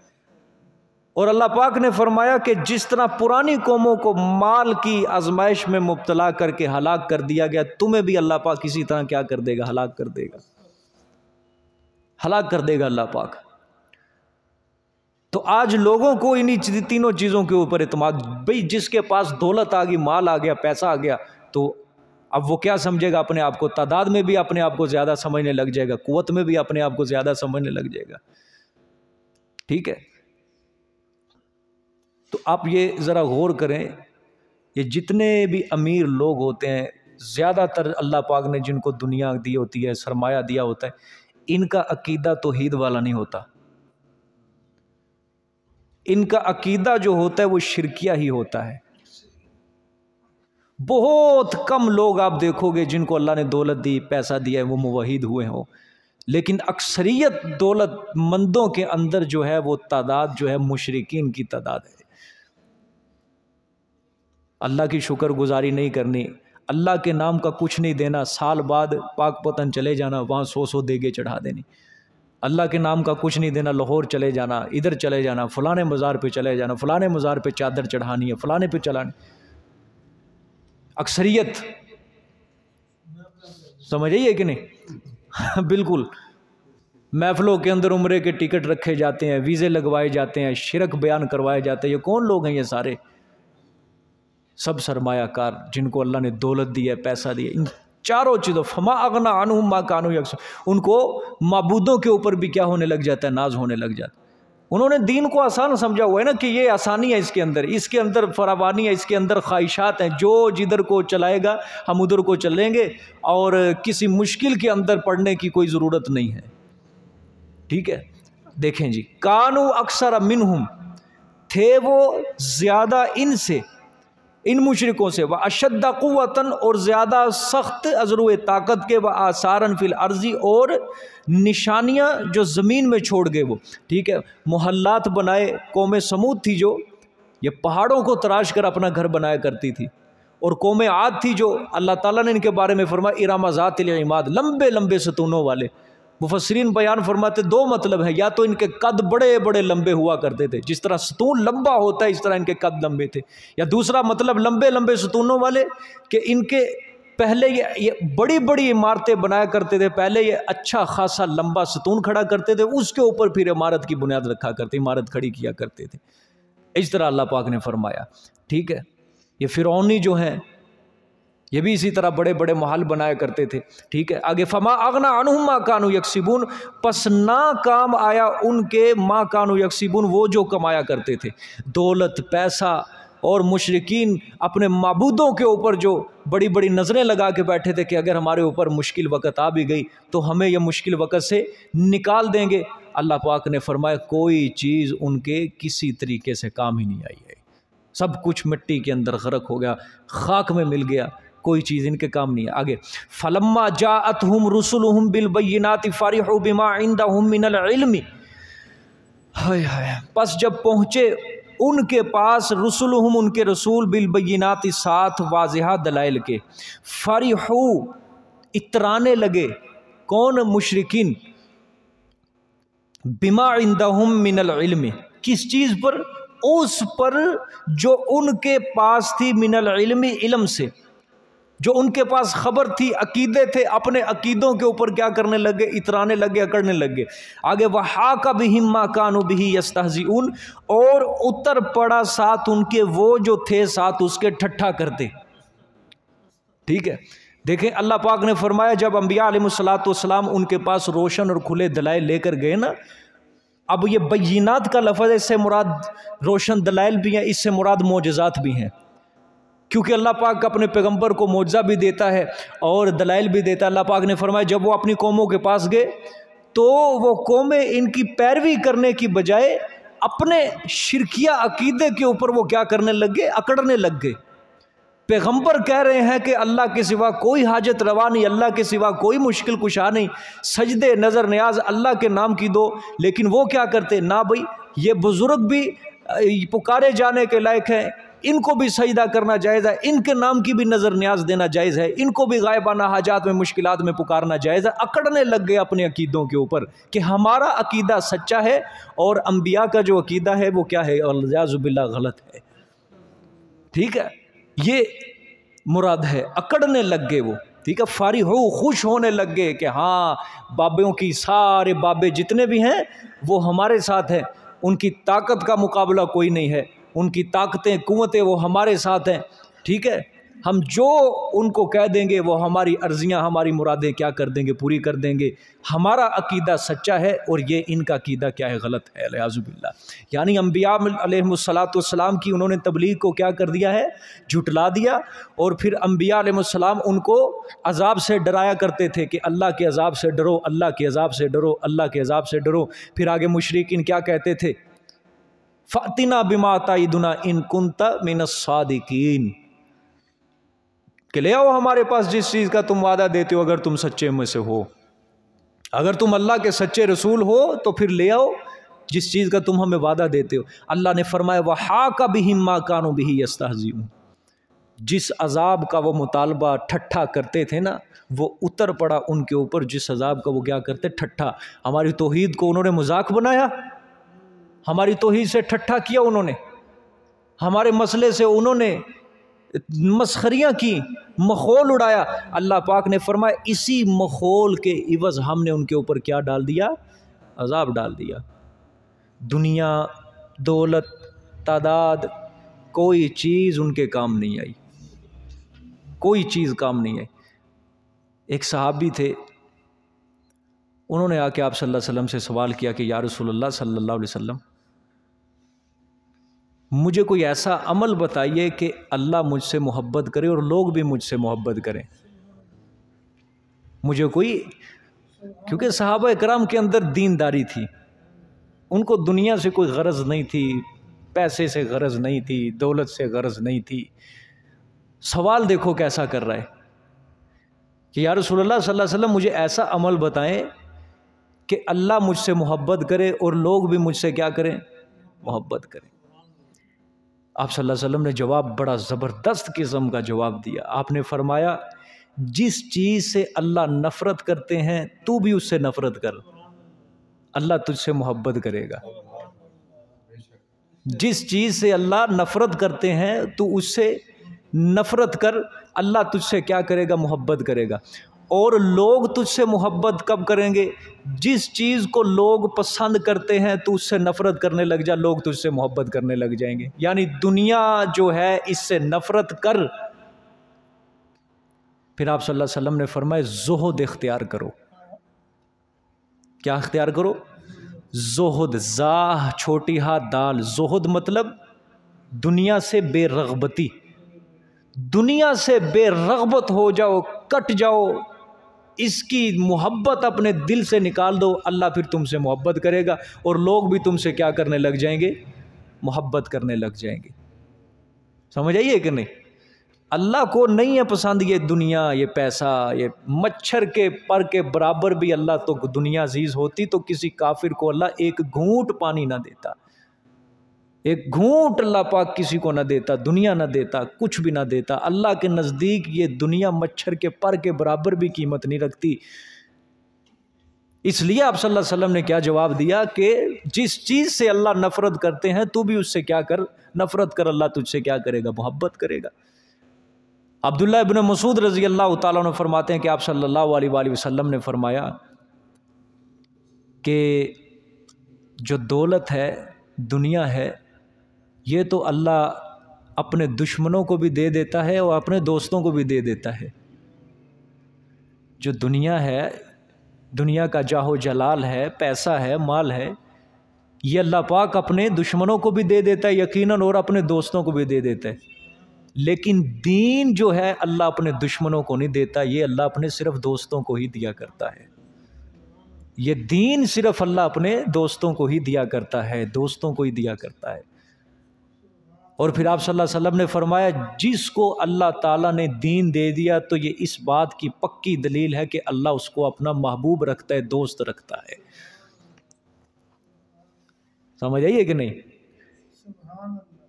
और अल्लाह पाक ने फरमाया कि जिस तरह पुरानी कौमों को माल की आजमाइश में मुब्तला करके हलाक कर दिया गया, तुम्हें भी अल्लाह पाक इसी तरह क्या कर देगा, हलाक कर देगा, हलाक कर देगा अल्लाह पाक। तो आज लोगों को इन्हीं तीनों चीज़ों के ऊपर इत्मीनान, भाई जिसके पास दौलत आ गई, माल आ गया, पैसा आ गया, तो अब वो क्या समझेगा अपने आप को, तादाद में भी अपने आप को ज़्यादा समझने लग जाएगा, कुव्वत में भी अपने आप को ज़्यादा समझने लग जाएगा। ठीक है, तो आप ये ज़रा गौर करें, ये जितने भी अमीर लोग होते हैं, ज़्यादातर अल्लाह पाक ने जिनको दुनिया दी होती है, सरमाया दिया होता है, इनका अकीदा तौहीद वाला नहीं होता। इनका अकीदा जो होता है वो शिरकिया ही होता है। बहुत कम लोग आप देखोगे जिनको अल्लाह ने दौलत दी, पैसा दिया है, वो मुवहिद हुए हों, लेकिन अक्सरियत दौलतमंदों के अंदर जो है वो तादाद जो है मुशरिकीन की तादाद है। अल्लाह की शुक्रगुजारी नहीं करनी, अल्लाह के नाम का कुछ नहीं देना, साल बाद पाक पतन चले जाना, वहाँ 100 देगे चढ़ा देनी, अल्लाह के नाम का कुछ नहीं देना, लाहौर चले जाना, इधर चले जाना, फलाने मज़ार पे चले जाना, फलाने मज़ार पे चादर चढ़ानी है, फलाने पे चलानी। अक्सरियत समझ आइए कि नहीं? बिल्कुल। महफिलों के अंदर उम्रे के टिकट रखे जाते हैं, वीज़े लगवाए जाते हैं, शिरक बयान करवाए जाते हैं। ये कौन लोग हैं? ये सारे सब सरमायाकार जिनको अल्लाह ने दौलत दी है, पैसा दिया, इन चारों चीज़ों फमा अगना अनहुम मा कानू यक्सुबून, उनको माबूदों के ऊपर भी क्या होने लग जाता है, नाज होने लग जाता है। उन्होंने दीन को आसान समझा हुआ है ना, कि ये आसानी है, इसके अंदर फरावानी है, इसके अंदर ख्वाहिशात हैं, जो जिधर को चलाएगा हम उधर को चलेंगे, और किसी मुश्किल के अंदर पड़ने की कोई ज़रूरत नहीं है। ठीक है, देखें जी, कानू अक्सर मिनहुम, थे वो ज़्यादा इनसे, इन मुशरिकों से, व अशद्दा कुव्वतन, और ज़्यादा सख्त अज़रुए ताकत के, व आसारन फिल अर्ज़ी, और निशानियाँ जो ज़मीन में छोड़ गए वो। ठीक है, मोहल्लात बनाए, कौम समूद थी जो ये पहाड़ों को तराश कर अपना घर बनाया करती थी, और कौम आद थी जो अल्लाह ताला ने इनके बारे में फरमाया इरामा ज़ातिल इमाद, लंबे लंबे सतूनों वाले। मुफस्सिरीन बयान फरमाते दो मतलब है, या तो इनके कद बड़े बड़े लंबे हुआ करते थे, जिस तरह सतून लंबा होता है इस तरह इनके कद लंबे थे, या दूसरा मतलब लंबे लंबे सतूनों वाले कि इनके पहले ये बड़ी बड़ी इमारतें बनाया करते थे, पहले ये अच्छा खासा लंबा सतून खड़ा करते थे, उसके ऊपर फिर इमारत की बुनियाद रखा करते, इमारत खड़ी किया करते थे। इस तरह अल्लाह पाक ने फरमाया। ठीक है, ये फिरौनी जो हैं ये भी इसी तरह बड़े बड़े महल बनाया करते थे। ठीक है, आगे फमा अगना अनहुम मा कानू यक्सिबून, पस ना काम आया उनके मा कानू यक्सिबून, वो जो कमाया करते थे, दौलत पैसा। और मुशरिकीन अपने माबूदों के ऊपर जो बड़ी बड़ी नज़रें लगा के बैठे थे कि अगर हमारे ऊपर मुश्किल वक़्त आ भी गई तो हमें यह मुश्किल वक़्त से निकाल देंगे। अल्लाह पाक ने फरमाया कोई चीज़ उनके किसी तरीके से काम ही नहीं आई है, सब कुछ मिट्टी के अंदर गर्क हो गया, खाक में मिल गया, कोई चीज़ इनके काम नहीं है। आगे फलम्मा जाअतहुम रुसुलुहुम बिल बय्यिनाति फरिहू बिमा इंदहुम मिनल इल्मी, हाय हाय, बस जब पहुँचे उनके पास रुसुलुहुम, उनके रसूल, बिल बय्यिनाति, साथ वाज़िहा दलाइल के, फरिहू, इतराने लगे, कौन? मुशरिकीन, बिमा इंदहुम मिनल इल्मी, किस चीज़ पर? उस पर जो उनके पास थी, मिनल इल्मी, इल्म से। जो उनके पास खबर थी, अकीदे थे, अपने अकीदों के ऊपर क्या करने लगे, इतराने लगे, अकड़ने लगे। आगे वहाका बिहिम मा कानू बिही यस्तहज़िऊन, और उतर पड़ा साथ उनके वो जो थे साथ उसके ठट्ठा करते। ठीक है, देखें अल्लाह पाक ने फरमाया जब अंबिया अलैहिस्सलाम उनके पास रोशन और खुले दलाइल लेकर गए ना, अब ये बय्यिनात का लफ्ज़ है, इससे मुराद रोशन दलाइल भी हैं, इससे मुराद मोजज़ात भी हैं, क्योंकि अल्लाह पाक अपने पैगंबर को मोजज़ा भी देता है और दलाइल भी देता है। अल्लाह पाक ने फरमाया जब वो अपनी कौमों के पास गए तो वो कौमें इनकी पैरवी करने की बजाय अपने शिरकिया अकीदे के ऊपर वो क्या करने लग गए, अकड़ने लग गए। पैगंबर कह रहे हैं कि अल्लाह के सिवा कोई हाजत रवा नहीं, अल्लाह के सिवा कोई मुश्किल कुशा नहीं, सजदे नज़र न्याज अल्लाह के नाम की दो, लेकिन वो क्या करते ना, भाई ये बुजुर्ग भी पुकारे जाने के लायक हैं, इनको भी सजदा करना जायज़ है, इनके नाम की भी नज़र न्याज देना जायज़ है, इनको भी गायबाना हाजात में मुश्किलात में पुकारना जायज़ है। अकड़ने लग गए अपने अकीदों के ऊपर कि हमारा अकीदा सच्चा है और अंबिया का जो अकीदा है वो क्या है, अल्लाज़ुबिल्लाह गलत है। ठीक है, ये मुराद है, अकड़ने लग गए वो। ठीक है, फारी हो खुश होने लग गए कि हाँ बाबों की, सारे बाबे जितने भी हैं वो हमारे साथ हैं, उनकी ताकत का मुकाबला कोई नहीं है, उनकी ताकतें कुव्वतें वो हमारे साथ हैं। ठीक है, हम जो उनको कह देंगे वो हमारी अर्जियां, हमारी मुरादें क्या कर देंगे, पूरी कर देंगे। हमारा अकीदा सच्चा है और ये इनका अकीदा क्या है, गलत है, अलियाज़ुबिल्लाह। यानी अंबिया अलैहिस्सलाम की उन्होंने तबलीग को क्या कर दिया है, झुटला दिया। और फिर अंबिया अलैहिस्सलाम उनको अजाब से डराया करते थे कि अल्लाह के अजाब से डरो, अल्लाह के अजाब से डरो, अल्लाह के अजाब से डरो। फिर आगे मुशरिकीन क्या कहते थे, फ़ातिना बिमा ताइदुना इन कुंता मिनस सादिकीन, कि ले आओ हमारे पास जिस चीज़ का तुम वादा देते हो, अगर तुम सच्चे में से हो, अगर तुम अल्लाह के सच्चे रसूल हो तो फिर ले आओ जिस चीज़ का तुम हमें वादा देते हो। अल्लाह ने फरमाया वहाका बिहिम मा कानू बिही यस्तहज़िऊन, जिस अजाब का वो मुतालबा ठट्ठा करते थे ना, वो उतर पड़ा उनके ऊपर जिस अजाब का वो क्या करते, ठट्ठा। हमारी तौहीद को उन्होंने मजाक बनाया, हमारी तौहीद से ठट्ठा किया उन्होंने, हमारे मसले से उन्होंने मस्खरियाँ की, मखौल उड़ाया। अल्लाह पाक ने फरमाया इसी मखौल के इवज़ हमने उनके ऊपर क्या डाल दिया, अजाब डाल दिया। दुनिया, दौलत, तादाद, कोई चीज़ उनके काम नहीं आई, कोई चीज़ काम नहीं आई। एक सहाबी थे, उन्होंने आके आप सल्लल्लाहु अलैहि वसल्लम से सवाल किया कि या रसूलल्लाह सल्लल्लाहु अलैहि वसल्लम, मुझे कोई ऐसा अमल बताइए कि अल्लाह मुझसे मोहब्बत करे और लोग भी मुझसे मोहब्बत करें। मुझे कोई, क्योंकि सहाबा इकराम के अंदर दीनदारी थी, उनको दुनिया से कोई गरज नहीं थी, पैसे से गरज नहीं थी, दौलत से गरज नहीं थी। सवाल देखो कैसा कर रहा है कि या रसूलल्लाह सल्लल्लाहु अलैहि वसल्लम, मुझे ऐसा अमल बताएं कि अल्लाह मुझसे मोहब्बत करे और लोग भी मुझसे क्या करें, मोहब्बत करें। आप सल्लल्लाहु अलैहि वसल्लम ने जवाब बड़ा ज़बरदस्त किस्म का जवाब दिया। आपने फरमाया जिस चीज़ से अल्लाह नफ़रत करते हैं तू भी उससे नफ़रत कर, अल्लाह तुझसे मोहब्बत करेगा। जिस चीज़ से अल्लाह नफ़रत करते हैं तू उससे नफ़रत कर, अल्लाह तुझसे क्या करेगा, मोहब्बत करेगा। और लोग तुझसे मोहब्बत कब करेंगे, जिस चीज़ को लोग पसंद करते हैं तो उससे नफ़रत करने लग जा, लोग तुझसे मोहब्बत करने लग जाएंगे। यानी दुनिया जो है इससे नफ़रत कर। फिर आप सल्लल्लाहु अलैहि वसल्लम ने फरमाया ज़ुहद इख्तियार करो। क्या इख्तियार करो, ज़ुहद, ज़ाह छोटी हा दाल, ज़ुहद मतलब दुनिया से बेरग़बती, दुनिया से बेरग़बत हो जाओ, कट जाओ, इसकी मोहब्बत अपने दिल से निकाल दो, अल्लाह फिर तुमसे मोहब्बत करेगा और लोग भी तुमसे क्या करने लग जाएंगे, मोहब्बत करने लग जाएंगे। समझ आइए कि नहीं। अल्लाह को नहीं है पसंद ये दुनिया, ये पैसा, ये मच्छर के पर के बराबर भी अल्लाह तो दुनिया अजीज़ होती तो किसी काफिर को अल्लाह एक घूंट पानी ना देता, एक घूंट अल्लाह पाक किसी को ना देता, दुनिया ना देता, कुछ भी ना देता। अल्लाह के नज़दीक ये दुनिया मच्छर के पर के बराबर भी कीमत नहीं रखती। इसलिए आप सल्लल्लाहु अलैहि वसल्लम ने क्या जवाब दिया कि जिस चीज़ से अल्लाह नफ़रत करते हैं तू भी उससे क्या कर, नफ़रत कर, अल्लाह तुझसे क्या करेगा, मोहब्बत करेगा। अब्दुल्लाह इब्न मसूद रज़ी अल्लाह ताला अन्हु फरमाते हैं कि आप सल्लल्लाहु अलैहि वसल्लम ने फरमाया कि जो दौलत है, दुनिया है, ये तो अल्लाह अपने दुश्मनों को भी दे देता है और अपने दोस्तों को भी दे देता है। जो दुनिया है, दुनिया का जाहो जलाल है, पैसा है, माल है, ये अल्लाह पाक अपने दुश्मनों को भी दे देता है यकीनन, और अपने दोस्तों को भी दे देता है। लेकिन दीन जो है अल्लाह अपने दुश्मनों को नहीं देता, ये अल्लाह अपने सिर्फ दोस्तों को ही दिया करता है। ये दीन सिर्फ अल्लाह अपने दोस्तों को ही दिया करता है, दोस्तों को ही दिया करता है। और फिर आप सल्लल्लाहु अलैहि वसल्लम ने फरमाया, जिसको अल्लाह ताला ने दीन दे दिया तो ये इस बात की पक्की दलील है कि अल्लाह उसको अपना महबूब रखता है, दोस्त रखता है। समझ आइए कि नहीं,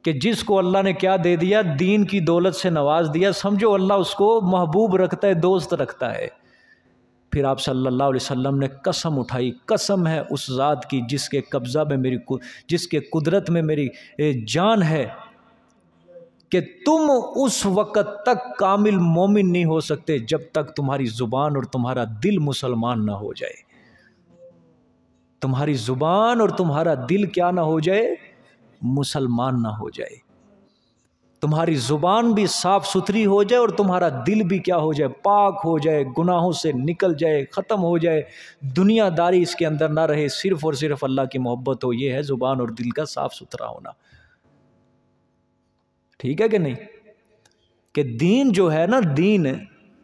कि जिसको अल्लाह ने क्या दे दिया, दीन की दौलत से नवाज दिया, समझो अल्लाह उसको महबूब रखता है, दोस्त रखता है। फिर आप सल्लल्लाहु अलैहि वसल्लम ने कसम उठाई, कसम है उस ज़ात की जिसके कब्ज़ा में मेरी, जिसके कुदरत में मेरी जान है, कि तुम उस वक़्त तक कामिल मोमिन नहीं हो सकते जब तक तुम्हारी ज़ुबान और तुम्हारा दिल मुसलमान ना हो जाए। तुम्हारी ज़ुबान और तुम्हारा दिल क्या ना हो जाए, मुसलमान ना हो जाए। तुम्हारी ज़ुबान भी साफ़ सुथरी हो जाए और तुम्हारा दिल भी क्या हो जाए, पाक हो जाए, गुनाहों से निकल जाए, ख़त्म हो जाए, दुनियादारी इसके अंदर ना रहे, सिर्फ़ और सिर्फ अल्लाह की मोहब्बत हो। ये है ज़ुबान और दिल का साफ़ सुथरा होना। ठीक है कि नहीं, कि दीन जो है ना, दीन,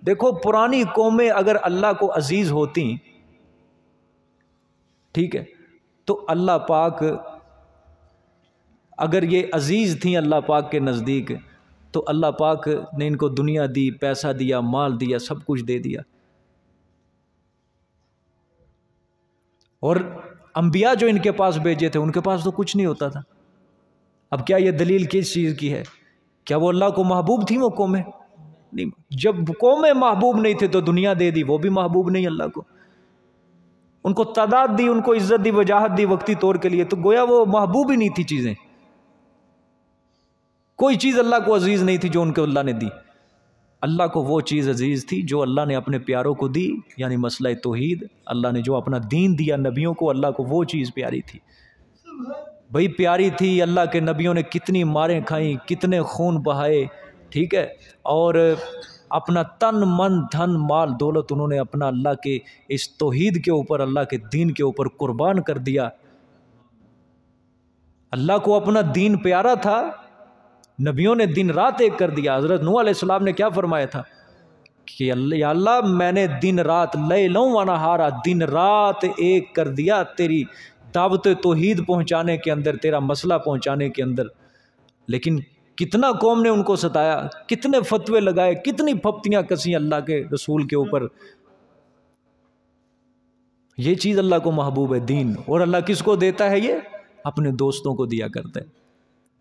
देखो पुरानी कौमें अगर अल्लाह को अजीज़ होती, ठीक है, तो अल्लाह पाक, अगर ये अजीज़ थी अल्लाह पाक के नज़दीक, तो अल्लाह पाक ने इनको दुनिया दी, पैसा दिया, माल दिया, सब कुछ दे दिया। और अंबिया जो इनके पास भेजे थे उनके पास तो कुछ नहीं होता था। अब क्या ये दलील किस चीज़ की है? क्या वो अल्लाह को महबूब थी वो कौमें? नहीं। जब कौमें महबूब नहीं थे तो दुनिया दे दी, वो भी महबूब नहीं अल्लाह को। उनको तादाद दी, उनको इज्जत दी, वजाहत दी वक्ती तौर के लिए, तो गोया वो महबूब ही नहीं थी चीज़ें। कोई चीज़ अल्लाह को अजीज़ नहीं थी जो उनको अल्लाह ने दी। अल्लाह को वो चीज़ अजीज़ थी जो अल्लाह ने अपने प्यारों को दी, यानी मसला तौहीद। अल्लाह ने जो अपना दीन दिया नबियों को, अल्लाह को वो चीज़ प्यारी थी भाई, प्यारी थी। अल्लाह के नबियों ने कितनी मारें खाई, कितने खून बहाए, ठीक है, और अपना तन मन धन माल दौलत उन्होंने अपना अल्लाह के इस तौहीद के ऊपर, अल्लाह के दीन के ऊपर कुर्बान कर दिया। अल्लाह को अपना दीन प्यारा था, नबियों ने दिन रात एक कर दिया। हज़रत नूह अलैहिस्सलाम ने क्या फरमाया था कि या अल्लाह मैंने दिन रात लैलों व नहारा, दिन रात एक कर दिया तेरी दावत तौहीद पहुँचाने के अंदर, तेरा मसला पहुँचाने के अंदर। लेकिन कितना कौम ने उनको सताया, कितने फतवे लगाए, कितनी फप्तियाँ कसी अल्लाह के रसूल के ऊपर। ये चीज़ अल्लाह को महबूब है, दीन। और अल्लाह किसको देता है? ये अपने दोस्तों को दिया करता है।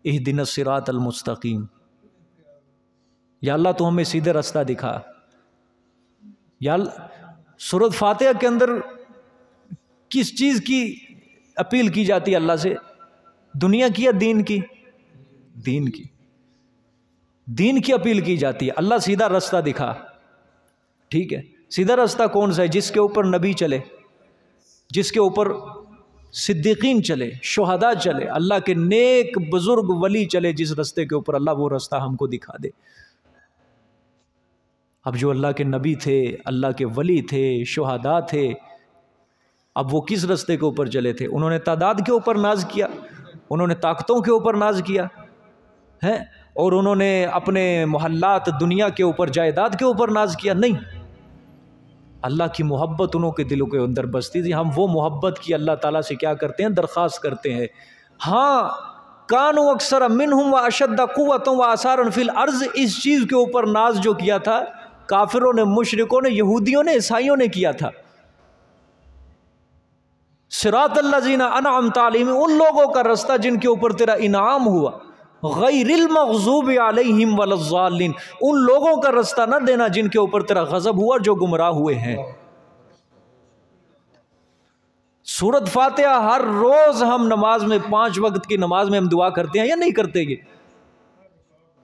इहदिनस सिरातल मुस्तकीम, या अल्लाह तो हमें सीधे रास्ता दिखा। या सूरत फातिहा के अंदर किस चीज़ की अपील की जाती है अल्लाह से? दुनिया की या दीन की? दीन की। दीन की अपील की जाती है। अल्लाह सीधा रास्ता दिखा, ठीक है। सीधा रास्ता कौन सा है? जिसके ऊपर नबी चले, जिसके ऊपर सिद्दीकीन चले, शुहदा चले, अल्लाह के नेक बुजुर्ग वली चले, जिस रास्ते के ऊपर, अल्लाह वो रास्ता हमको दिखा दे। अब जो अल्लाह के नबी थे, अल्लाह के वली थे, शुहदा थे, अब वो किस रास्ते के ऊपर चले थे? उन्होंने तादाद के ऊपर नाज किया, उन्होंने ताकतों के ऊपर नाज किया है, और उन्होंने अपने मोहल्लात दुनिया के ऊपर, जायदाद के ऊपर नाज किया? नहीं, अल्लाह की मोहब्बत उन्हों के दिलों के अंदर बसती थी। हम वो मोहब्बत की अल्लाह ताला से क्या करते हैं? दरख्वास्त करते हैं। हाँ, कानू अक्सर मिनहुम व अशद्द कुव्वतन व आसारन फिल अर्ज़, इस चीज़ के ऊपर नाज जो किया था काफिरों ने, मुशरिकों ने, यहूदियों ने, ईसाइयों ने किया था। सिरातल लज़ीना अनअमत अलैहिम, उन लोगों का रास्ता जिनके ऊपर तेरा इनाम हुआ। गैरिल मग़ज़ूबि अलैहिम वलज़्ज़ालिन, उन लोगों का रास्ता न देना जिनके ऊपर तेरा गज़ब हुआ, जो गुमराह हुए हैं। सूरत फातिहा हर रोज़ हम नमाज में, 5 वक्त की नमाज में हम दुआ करते हैं या नहीं करते? ये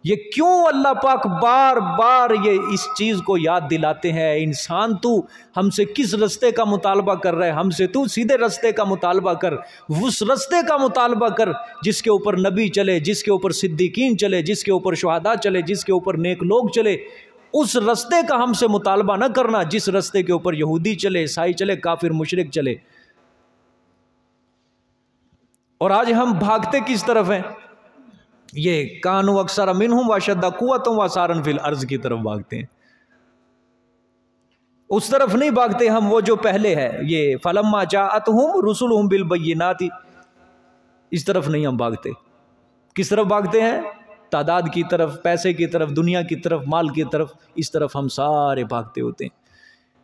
ये क्यों अल्लाह पाक बार बार ये इस चीज़ को याद दिलाते हैं, इंसान तू हमसे किस रास्ते का मुतालबा कर रहा है, हमसे तू सीधे रास्ते का मुतालबा कर, उस रास्ते का मुतालबा कर जिसके ऊपर नबी चले, जिसके ऊपर सिद्दीकीन चले, जिसके ऊपर शुहदा चले, जिसके ऊपर नेक लोग चले। उस रास्ते का हमसे मुतालबा न करना जिस रास्ते के ऊपर यहूदी चले, ईसाई चले, काफिर मुशरिक चले। और आज हम भागते किस तरफ हैं? ये कानू अक्सर मिनहुम वशद्दा कुव्वतम वसारन फिल अर्ज की तरफ भागते हैं। उस तरफ नहीं भागते हम, वो जो पहले है, ये फलम्मा जाअतहुम रुसुलुहुम बिल बय्यिनाति, इस तरफ नहीं हम भागते। किस तरफ भागते हैं? तादाद की तरफ, पैसे की तरफ, दुनिया की तरफ, माल की तरफ, इस तरफ हम सारे भागते होते हैं।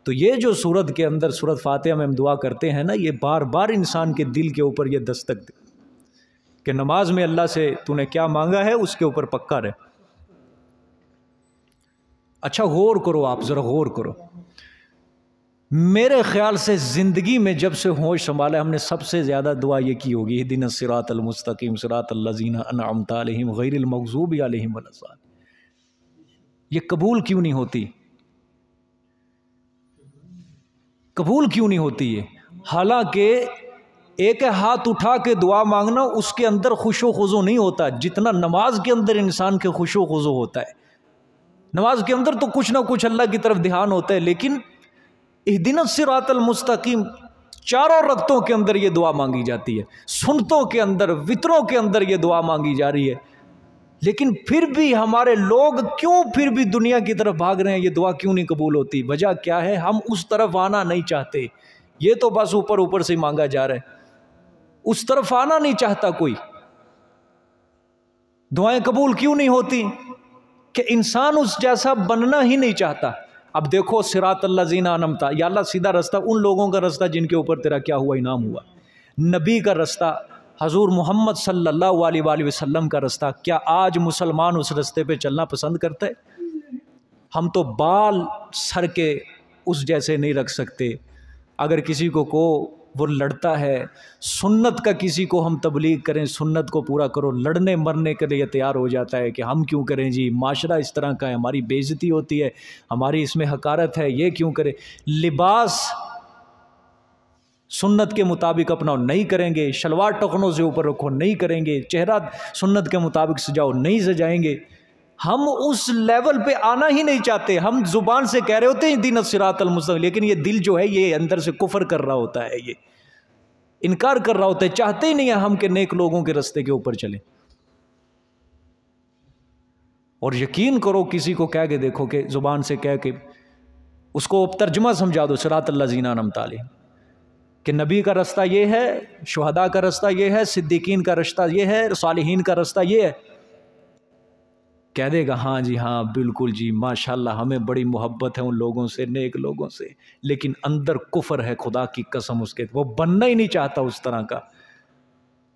तो ये जो सूरत के अंदर, सूरत फातिहा में हम दुआ करते हैं ना, ये बार बार इंसान के दिल के ऊपर ये दस्तक दे कि नमाज में अल्लाह से तूने क्या मांगा है उसके ऊपर पक्का रहे। अच्छा गौर करो, आप ज़रा गौर करो। मेरे ख्याल से ज़िंदगी में जब से होश संभाला हमने सबसे ज़्यादा दुआ ये की होगी, इहदिना सिरातल मुस्तकीम सिरातल लज़ीना अनअमता अलैहिम गैरिल मग़ज़ूबि अलैहिम वलद्दालिन। ये कबूल क्यों नहीं होती? कबूल क्यों नहीं होती ये? हालांकि एक हाथ उठा के दुआ मांगना, उसके अंदर खुशो खुजू नहीं होता जितना नमाज के अंदर इंसान के खुशो खुजू होता है। नमाज के अंदर तो कुछ ना कुछ अल्लाह की तरफ ध्यान होता है, लेकिन इहदिना सिरातल मुस्तकीम चारों रक्तों के अंदर ये दुआ मांगी जाती है, सुन्नतों के अंदर, वित्रों के अंदर ये दुआ मांगी जा रही है। लेकिन फिर भी हमारे लोग क्यों फिर भी दुनिया की तरफ भाग रहे हैं? ये दुआ क्यों नहीं कबूल होती? वजह क्या है? हम उस तरफ आना नहीं चाहते। ये तो बस ऊपर ऊपर से मांगा जा रहा है, उस तरफ आना नहीं चाहता कोई। दुआएं कबूल क्यों नहीं होती? कि इंसान उस जैसा बनना ही नहीं चाहता। अब देखो सिरातल लज़ीना अनअमता, या अल्लाह सीधा रास्ता उन लोगों का रास्ता जिनके ऊपर तेरा क्या हुआ? इनाम हुआ। नबी का रास्ता, हजूर मोहम्मद सल्लल्लाहु अलैहि वसल्लम का रास्ता, क्या आज मुसलमान उस रास्ते पे चलना पसंद करते हैं? हम तो बाल सर के उस जैसे नहीं रख सकते। अगर किसी को वो लड़ता है, सुन्नत का किसी को हम तबलीग करें, सुन्नत को पूरा करो, लड़ने मरने के लिए तैयार हो जाता है कि हम क्यों करें जी, माशरा इस तरह का है, हमारी बेइज्जती होती है, हमारी इसमें हकारत है, ये क्यों करें। लिबास सुन्नत के मुताबिक अपना नहीं करेंगे, शलवार टखनों से ऊपर रखो नहीं करेंगे, चेहरा सुन्नत के मुताबिक सजाओ नहीं सजाएंगे। हम उस लेवल पे आना ही नहीं चाहते। हम जुबान से कह रहे होते हैं दीन सिरातल मुस्तकीम, लेकिन ये दिल जो है ये अंदर से कुफर कर रहा होता है, ये इनकार कर रहा होता है, चाहते ही नहीं है हम के नेक लोगों के रास्ते के ऊपर चले। और यकीन करो, किसी को कह के देखो कि जुबान से कह के उसको तर्जुमा समझा दो सिरातल लज़ीना अनअमता अलैहिम, कि नबी का रास्ता ये है, शुहदा का रास्ता ये है, सिद्दीकीन का रास्ता ये है, सालिहीन का रास्ता ये है, कह देगा हाँ जी हाँ बिल्कुल जी माशाल्लाह, हमें बड़ी मोहब्बत है उन लोगों से, नेक लोगों से। लेकिन अंदर कुफर है, खुदा की कसम उसके, वो बनना ही नहीं चाहता उस तरह का।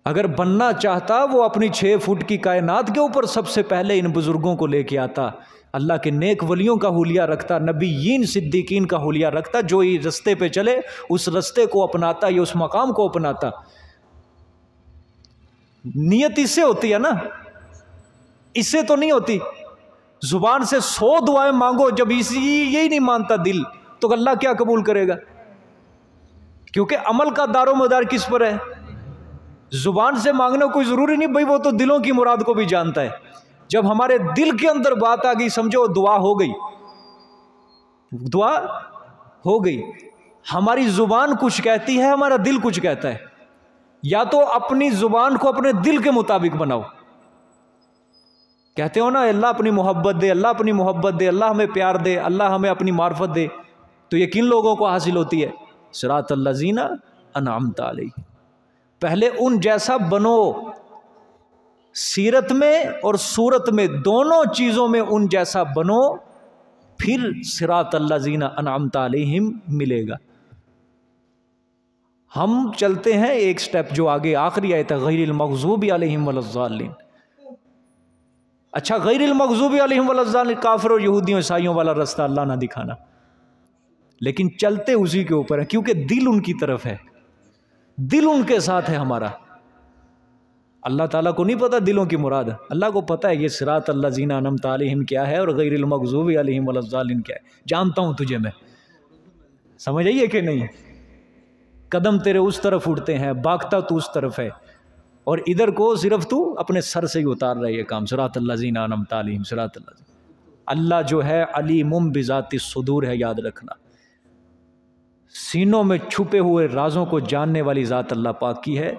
अगर बनना चाहता वो अपनी 6 फुट की कायनात के ऊपर सबसे पहले इन बुजुर्गों को लेके आता, अल्लाह के नेक वलियों का हुलिया रखता, नबीयीन सिद्दीकीन का हुलिया रखता, जो ये रास्ते पे चले उस रास्ते को अपनाता, ये उस मकाम को अपनाता। नियत इससे होती है ना, इससे तो नहीं होती। जुबान से 100 दुआएं मांगो, जब यही नहीं मानता दिल, तो अल्लाह क्या कबूल करेगा? क्योंकि अमल का दारोमदार किस पर है? जुबान से मांगना कोई जरूरी नहीं भाई, वो तो दिलों की मुराद को भी जानता है। जब हमारे दिल के अंदर बात आ गई, समझो दुआ हो गई, दुआ हो गई। हमारी जुबान कुछ कहती है, हमारा दिल कुछ कहता है। या तो अपनी जुबान को अपने दिल के मुताबिक बनाओ। कहते हो ना अल्लाह अपनी मोहब्बत दे, अल्लाह अपनी मोहब्बत दे, अल्लाह हमें प्यार दे, अल्लाह हमें अपनी मार्फत दे। तो ये किन लोगों को हासिल होती है? सिरातल लज़ीना अनअमता अलैहिम। पहले उन जैसा बनो, सीरत में और सूरत में, दोनों चीज़ों में उन जैसा बनो, फिर सिरातल लज़ीना अनअमता अलैहिम मिलेगा। हम चलते हैं एक स्टेप जो आगे, आखिरी आयत है गैरिल मग़ज़ूबि अलैहिम वलद्दालिन। अच्छा, गैरिल मग़ज़ूबि अलैहिम वलद्दालिन, काफिर और यहूदियों ईसाइयों वाला रास्ता अल्लाह ना दिखाना, लेकिन चलते उसी के ऊपर है, क्योंकि दिल उनकी तरफ है, दिल उनके साथ है हमारा। अल्लाह ताला को नहीं पता दिलों की मुराद, अल्लाह को पता है ये सिरात अल्लज़ीना अनअमत अलैहिम क्या है और गैरिल मग़ज़ूबि अलैहिम वलज़्ज़ालिन क्या है। जानता हूँ तुझे मैं, समझ आई है कि नहीं। कदम तेरे उस तरफ उठते हैं, भागता तू उस तरफ है, और इधर को सिर्फ तू अपने सर से ही उतार रहा है ये काम। सिरात अल्लज़ीना अनअमत अलैहिम सिरात अल्लज़ीना। अल्लाह जो है अलीमुम बिज़ाति सुदूर है, याद रखना। सीनों में छुपे हुए राजों को जानने वाली ज़ात अल्लाह पाक की है।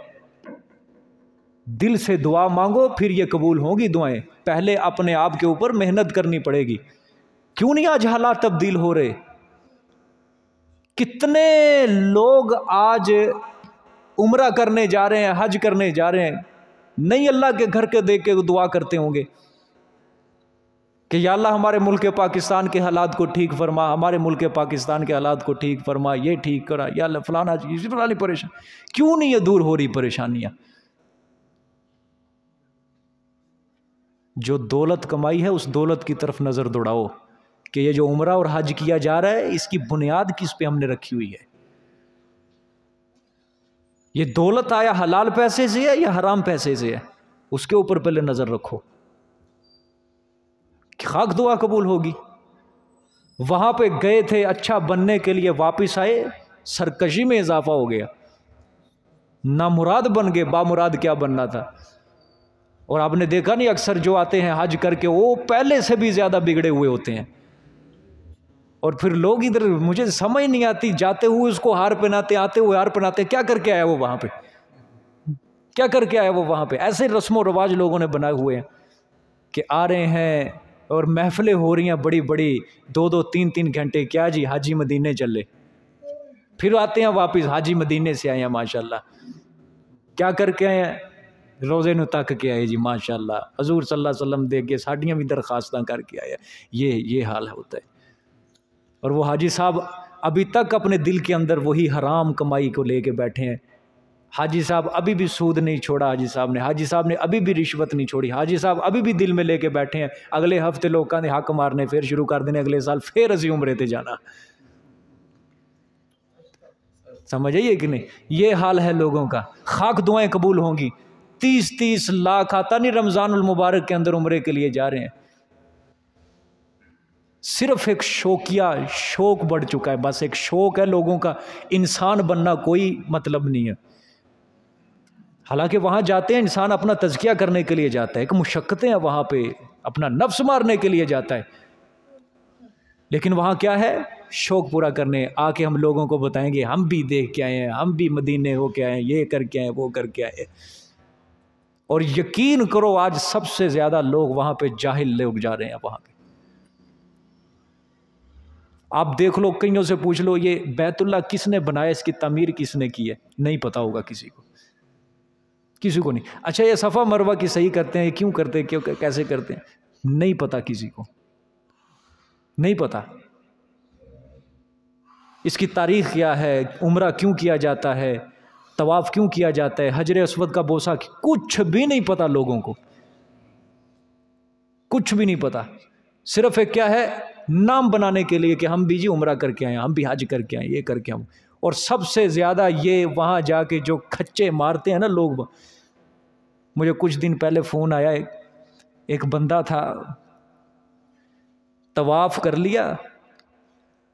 दिल से दुआ मांगो फिर ये कबूल होंगी दुआएं। पहले अपने आप के ऊपर मेहनत करनी पड़ेगी। क्यों नहीं आज हालात तब्दील हो रहे? कितने लोग आज उम्रा करने जा रहे हैं, हज करने जा रहे हैं, नहीं अल्लाह के घर के देख के दुआ करते होंगे कि या अल्लाह हमारे मुल्क पाकिस्तान के हालात को ठीक फरमा, हमारे मुल्क पाकिस्तान के हालात को ठीक फरमा, ये ठीक करा, या अल्लाह फलाना चीज़ फलानी परेशान। क्यों नहीं ये दूर हो रही परेशानियाँ? जो दौलत कमाई है उस दौलत की तरफ नज़र दौड़ाओ कि ये जो उम्रा और हज किया जा रहा है इसकी बुनियाद किस पे हमने रखी हुई है। ये दौलत आया हलाल पैसे से है या हराम पैसे से है, उसके ऊपर पहले नज़र रखो। खाक दुआ कबूल होगी। वहाँ पे गए थे अच्छा बनने के लिए, वापस आए सरकशी में इजाफा हो गया, नामुराद बन गए, बामुराद क्या बनना था। और आपने देखा नहीं अक्सर जो आते हैं हज करके वो पहले से भी ज़्यादा बिगड़े हुए होते हैं। और फिर लोग इधर, मुझे समझ नहीं आती, जाते हुए उसको हार पहनाते, आते हुए हार पहनाते। क्या करके आया वो वहाँ पे? क्या करके आया वो वहाँ पे? ऐसे रस्मों रवाज लोगों ने बनाए हुए हैं कि आ रहे हैं और महफिलें हो रही हैं बड़ी बड़ी, 2-2 3-3 घंटे। क्या जी हाजी मदीने चले, फिर आते हैं वापस हाजी मदीने से आए हैं माशाल्लाह। क्या करके आए हैं? रोज़े नु तक के आए जी माशाल्लाह, हजूर सल्लल्लाहु अलैहि वसल्लम देख के साड़ियाँ भी दरखास्तां करके आए। ये हाल होता है। और वो हाजी साहब अभी तक अपने दिल के अंदर वही हराम कमाई को लेके बैठे हैं। हाजी साहब अभी भी सूद नहीं छोड़ा, हाजी साहब ने अभी भी रिश्वत नहीं छोड़ी। हाजी साहब अभी भी दिल में लेके बैठे हैं अगले हफ्ते लोगों ने हक मारने फिर शुरू कर देने, अगले साल फिर असी उम्रे ते जाना। समझ आइए कि नहीं? ये हाल है लोगों का। खाक दुआएं कबूल होंगी। 30-30 लाख आता नहीं रमज़ानुल मुबारक के अंदर उम्रे के लिए जा रहे हैं। सिर्फ एक शौक बढ़ चुका है, बस एक शौक है लोगों का। इंसान बनना कोई मतलब नहीं है। हालांकि वहाँ जाते हैं इंसान अपना तज़किया करने के लिए जाता है, एक मुशक्क़तें हैं वहाँ पे, अपना नफ्स मारने के लिए जाता है। लेकिन वहाँ क्या है? शौक पूरा करने। आके हम लोगों को बताएंगे हम भी देख के आए हैं, हम भी मदीने हो के आए हैं, ये करके आए, वो करके आए। और यकीन करो आज सबसे ज़्यादा लोग वहाँ पे जाहिल लोग जा रहे हैं वहाँ पे। आप देख लो, कईयों से पूछ लो ये बैतुल्ला किसने बनाया, इसकी तामीर किसने की है, नहीं पता होगा किसी को, किसी को नहीं। अच्छा ये सफ़ा मरवा की सही करते हैं, क्यों करते हैं, क्यों कैसे करते हैं, नहीं पता किसी को, नहीं पता। इसकी तारीख़ क्या है, उम्रा क्यों किया जाता है, तवाफ़ क्यों किया जाता है, हजर अस्वद का बोसा, कुछ भी नहीं पता लोगों को, कुछ भी नहीं पता। सिर्फ एक क्या है, नाम बनाने के लिए कि हम भी जी उम्रा करके आए, हम भी हज करके आए, ये करके हम। और सबसे ज़्यादा ये वहाँ जाके जो खच्चे मारते हैं ना लोग। मुझे कुछ दिन पहले फ़ोन आया, एक बंदा था, तवाफ़ कर लिया,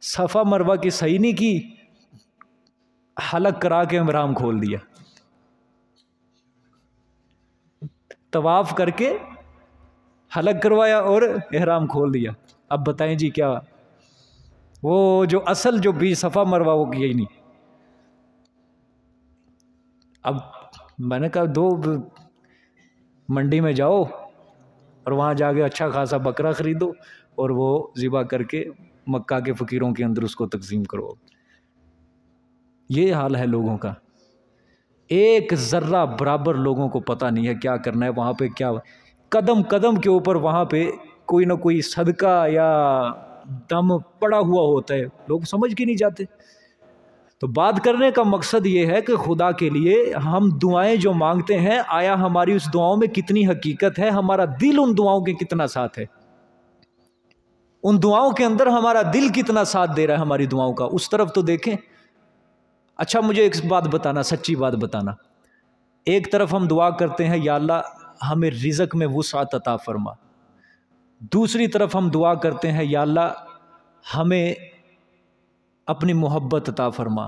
सफ़ा मरवा की सही नहीं की, हलक करा के इहराम खोल दिया। तवाफ़ करके हलक करवाया और इहराम खोल दिया। अब बताएं जी क्या, वो जो असल जो भी सफ़ा मरवा वो किया ही नहीं। अब मैंने कहा दो मंडी में जाओ और वहाँ जाके अच्छा खासा बकरा ख़रीदो और वो ज़िबा करके मक्का के फ़कीरों के अंदर उसको तक़सीम करो। ये हाल है लोगों का। एक ज़र्रा बराबर लोगों को पता नहीं है क्या करना है वहाँ पे, क्या कदम कदम के ऊपर वहाँ पे कोई ना कोई सदका या दम पड़ा हुआ होता है, लोग समझ के नहीं जाते। तो बात करने का मकसद ये है कि खुदा के लिए हम दुआएं जो मांगते हैं, आया हमारी उस दुआओं में कितनी हकीकत है, हमारा दिल उन दुआओं के कितना साथ है, उन दुआओं के अंदर हमारा दिल कितना साथ दे रहा है हमारी दुआओं का, उस तरफ तो देखें। अच्छा मुझे एक बात बताना, सच्ची बात बताना, एक तरफ हम दुआ करते हैं या अल्लाह हमें रिज़्क़ में वुसअत अता फरमा, दूसरी तरफ हम दुआ करते हैं या अल्लाह हमें अपनी मोहब्बत अता फरमा।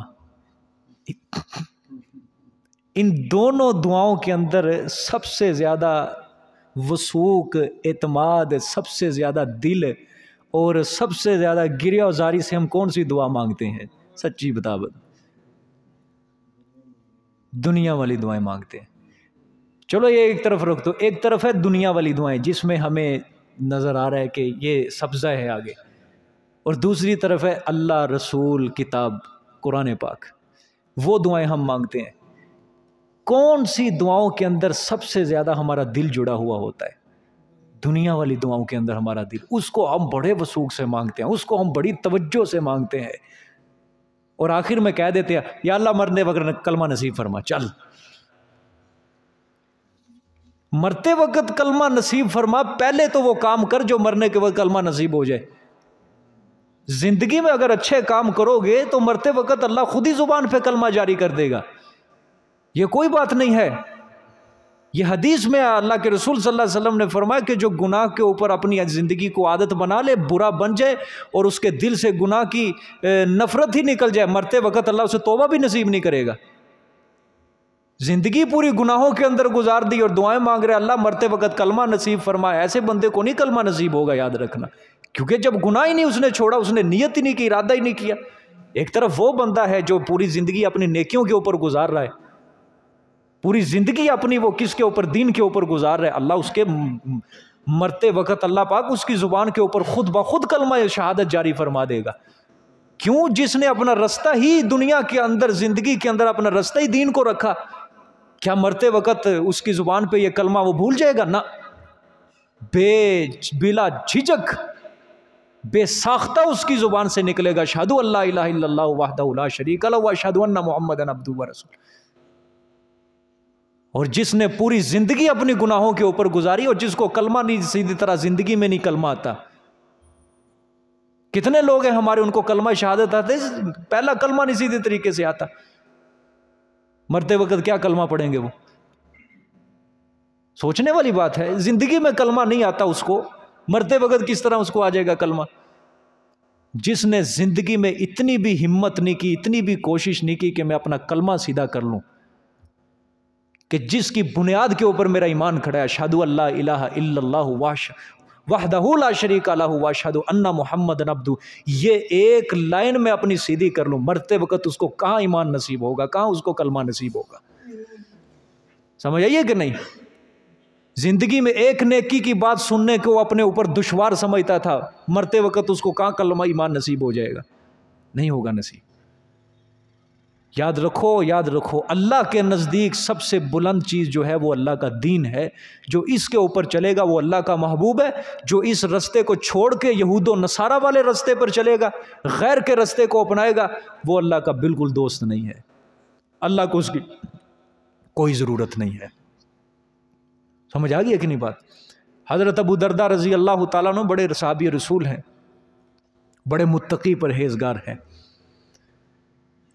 इन दोनों दुआओं के अंदर सबसे ज़्यादा वसूक, एतमाद, सबसे ज़्यादा दिल और सबसे ज़्यादा गिरिया वजारी से हम कौन सी दुआ मांगते हैं? सच्ची बता दुनिया वाली दुआएं मांगते हैं। चलो ये एक तरफ रख दो। एक तरफ है दुनिया वाली दुआएं जिसमें हमें नज़र आ रहा है कि ये सब्ज़ा है आगे, और दूसरी तरफ है अल्लाह, रसूल, किताब, कुरान पाक, वो दुआएं हम मांगते हैं। कौन सी दुआओं के अंदर सबसे ज़्यादा हमारा दिल जुड़ा हुआ होता है? दुनिया वाली दुआओं के अंदर हमारा दिल, उसको हम बड़े वसूख से मांगते हैं, उसको हम बड़ी तवज्जो से मांगते हैं, और आखिर में कह देते हैं या अल्लाह मरने वक्त कलमा नसीब फरमा। चल, मरते वक्त कलमा नसीब फरमा, पहले तो वो काम कर जो मरने के वक्त कलमा नसीब हो जाए। जिंदगी में अगर अच्छे काम करोगे तो मरते वक्त अल्लाह खुद ही जुबान पे कलमा जारी कर देगा। ये कोई बात नहीं है। ये हदीस में अल्लाह के रसूल सल्लल्लाहु अलैहि वसल्लम ने फरमाया कि जो गुनाह के ऊपर अपनी ज़िंदगी को आदत बना ले, बुरा बन जाए और उसके दिल से गुनाह की नफ़रत ही निकल जाए, मरते वक्त अल्लाह उसे तौबा भी नसीब नहीं करेगा। ज़िंदगी पूरी गुनाहों के अंदर गुजार दी और दुआएं मांग रहे अल्लाह मरते वक्त कलमा नसीब फरमाए, ऐसे बंदे को नहीं कलमा नसीब होगा, याद रखना। क्योंकि जब गुनाह ही नहीं उसने छोड़ा, उसने नियत ही नहीं की, इरादा ही नहीं किया। एक तरफ वो बंदा है जो पूरी ज़िंदगी अपनी नेकियों के ऊपर गुजार रहा है, पूरी ज़िंदगी अपनी वो किसके ऊपर, दीन के ऊपर गुजार रहे, अल्लाह उसके मरते वक्त अल्लाह पाक उसकी ज़ुबान के ऊपर खुद ब खुद कलमा शहादत जारी फरमा देगा। क्यों? जिसने अपना रास्ता ही दुनिया के अंदर, ज़िंदगी के अंदर अपना रास्ता ही दीन को रखा। क्या मरते वक्त उसकी ज़ुबान पे ये कलमा वो भूल जाएगा? ना, बिला झिझक, बेसाख्ता उसकी ज़ुबान से निकलेगा, अशहदु अल्ला इलाहा इल्लल्लाह वहदहु ला शरीका लहु व अशहदु अन्ना मुहम्मदन अब्दुहु व रसूलुहु। और जिसने पूरी ज़िंदगी अपनी गुनाहों के ऊपर गुजारी और जिसको कलमा नहीं सीधी तरह ज़िंदगी में नहीं कलमा आता। कितने लोग हैं हमारे, उनको कलमा शहादत आते, पहला कलमा नहीं सीधे तरीके से आता, मरते वक्त क्या कलमा पढ़ेंगे वो? सोचने वाली बात है। ज़िंदगी में कलमा नहीं आता उसको, मरते वक्त किस तरह उसको आ जाएगा कलमा? जिसने ज़िंदगी में इतनी भी हिम्मत नहीं की, इतनी भी कोशिश नहीं की कि मैं अपना कलमा सीधा कर लूँ, कि जिसकी बुनियाद के ऊपर मेरा ईमान खड़ा है, अशहदु अल्ला इलाहा इल्लल्लाहु वहदहु ला शरीका लहु व अशहदु अन्ना मुहम्मदन अब्दुहु, ये एक लाइन में अपनी सीधी कर लूँ, मरते वक्त उसको कहाँ ईमान नसीब होगा, कहाँ उसको कलमा नसीब होगा? समझ आइए कि नहीं? जिंदगी में एक नेकी की बात सुनने को अपने ऊपर दुश्वार समझता था, मरते वक्त उसको कहाँ कलमा ईमान नसीब हो जाएगा? नहीं होगा नसीब। याद रखो, याद रखो, अल्लाह के नज़दीक सबसे बुलंद चीज़ जो है वो अल्लाह का दीन है। जो इसके ऊपर चलेगा वो अल्लाह का महबूब है। जो इस रास्ते को छोड़ के यहूदो नसारा वाले रास्ते पर चलेगा, गैर के रास्ते को अपनाएगा, वो अल्लाह का बिल्कुल दोस्त नहीं है। अल्लाह को उसकी कोई ज़रूरत नहीं है। समझ आ गई है कि नहीं बात? हज़रत अबू दरदा रज़ी अल्लाह ताला अन्हु बड़े सहाबी रसूल हैं, बड़े मुत्तकी परहेज़गार हैं।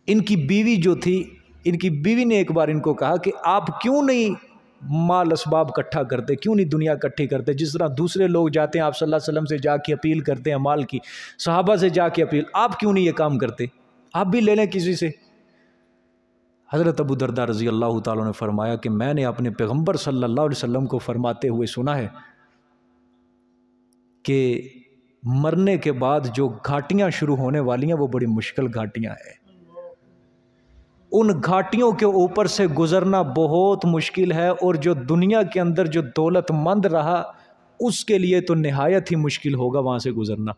इनकी बीवी जो थी, इनकी बीवी ने एक बार इनको कहा कि आप क्यों नहीं माल असबाब इकट्ठा करते, क्यों नहीं दुनिया इकट्ठी करते? जिस तरह दूसरे लोग जाते हैं, आप सल्लल्लाहु अलैहि वसल्लम से जाके अपील करते हैं माल की, सहाबा से जाके अपील, आप क्यों नहीं ये काम करते? आप भी ले लें किसी से। हज़रत अबू दरदा रज़ी अल्लाह ताला ने फरमाया कि मैंने अपने पैगम्बर सल्लल्लाहु अलैहि वसल्लम को फरमाते हुए सुना है कि मरने के बाद जो घाटियाँ शुरू होने वाली हैं वो बड़ी मुश्किल घाटियाँ हैं। उन घाटियों के ऊपर से गुज़रना बहुत मुश्किल है, और जो दुनिया के अंदर जो दौलतमंद रहा उसके लिए तो निहायत ही मुश्किल होगा वहाँ से गुज़रना।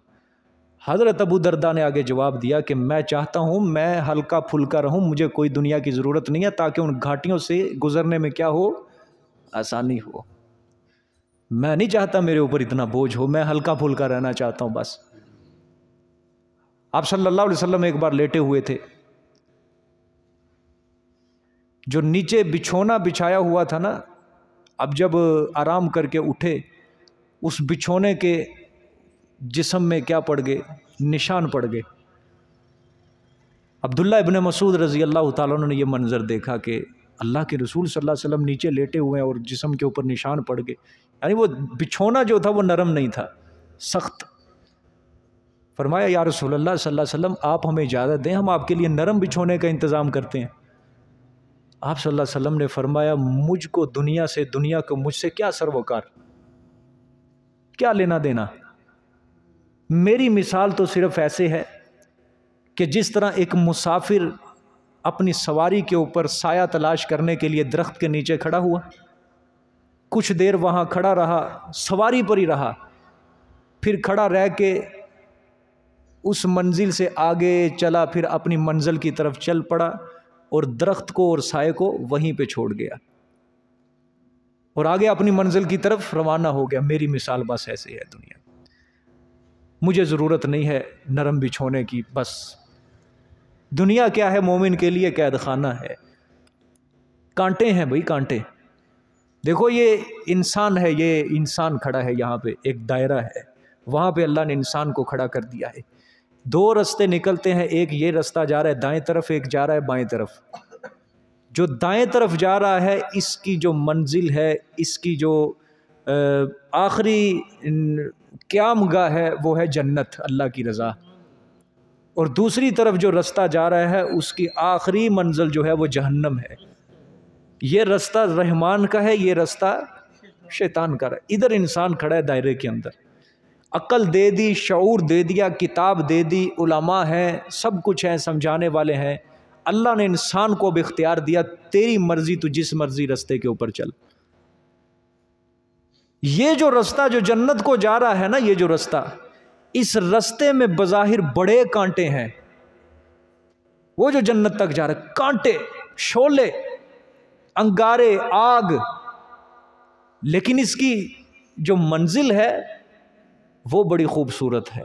हज़रत अबू दरदा ने आगे जवाब दिया कि मैं चाहता हूँ मैं हल्का फुल्का रहूँ, मुझे कोई दुनिया की ज़रूरत नहीं है, ताकि उन घाटियों से गुज़रने में क्या हो, आसानी हो। मैं नहीं चाहता मेरे ऊपर इतना बोझ हो, मैं हल्का फुल्का रहना चाहता हूँ बस। आप सल्लल्लाहु अलैहि वसल्लम एक बार लेटे हुए थे, जो नीचे बिछोना बिछाया हुआ था ना, अब जब आराम करके उठे, उस बिछोने के जिस्म में क्या पड़ गए, निशान पड़ गए। अब्दुल्ला इब्न मसूद रज़ी अल्लाह ताला अन्हु ने यह मंज़र देखा कि अल्लाह के रसूल सल्लल्लाहु अलैहि वसल्लम नीचे लेटे हुए हैं और जिस्म के ऊपर निशान पड़ गए, यानी वो बिछोना जो था वो नरम नहीं था, सख्त। फरमाया या रसूलल्लाह सल्लल्लाहु अलैहि वसल्लम आप हमें इजाज़त दें, हम आपके लिए नरम बिछोने का इंतज़ाम करते हैं। आप सल्लल्लाहु अलैहि वसल्लम ने फरमाया मुझको दुनिया से, दुनिया को मुझसे क्या सरोकार, क्या लेना देना। मेरी मिसाल तो सिर्फ ऐसे है कि जिस तरह एक मुसाफिर अपनी सवारी के ऊपर साया तलाश करने के लिए दरख्त के नीचे खड़ा हुआ, कुछ देर वहाँ खड़ा रहा, सवारी पर ही रहा, फिर खड़ा रह के उस मंजिल से आगे चला, फिर अपनी मंजिल की तरफ चल पड़ा और दरख्त को और साये को वहीं पे छोड़ गया और आगे अपनी मंजिल की तरफ रवाना हो गया। मेरी मिसाल बस ऐसे है दुनिया। मुझे ज़रूरत नहीं है नरम बिछोने की, बस दुनिया क्या है, मोमिन के लिए कैद खाना है, कांटे हैं भाई, कांटे। देखो ये इंसान है, ये इंसान खड़ा है यहाँ पे, एक दायरा है, वहाँ पे अल्लाह ने इंसान को खड़ा कर दिया है। दो रास्ते निकलते हैं, एक ये रास्ता जा रहा है दाएं तरफ, एक जा रहा है बाएं तरफ। जो दाएं तरफ जा रहा है इसकी जो मंजिल है, इसकी जो आखिरी क़यामगाह है वो है जन्नत, अल्लाह की रज़ा। और दूसरी तरफ जो रास्ता जा रहा है उसकी आखिरी मंजिल जो है वो जहन्नम है। ये रास्ता रहमान का है, ये रास्ता शैतान का है। इधर इंसान खड़ा है दायरे के अंदर, अक्ल दे दी, शऊर दे दिया, किताब दे दी, उलमा हैं, सब कुछ है, समझाने वाले हैं। अल्लाह ने इंसान को भी इख्तियार दिया, तेरी मर्जी, तू जिस मर्जी रास्ते के ऊपर चल। ये जो रास्ता जो जन्नत को जा रहा है ना, ये जो रास्ता, इस रास्ते में बज़ाहिर बड़े कांटे हैं। वो जो जन्नत तक जा रहा है, कांटे, शोले, अंगारे, आग, लेकिन इसकी जो मंजिल है वो बड़ी खूबसूरत है।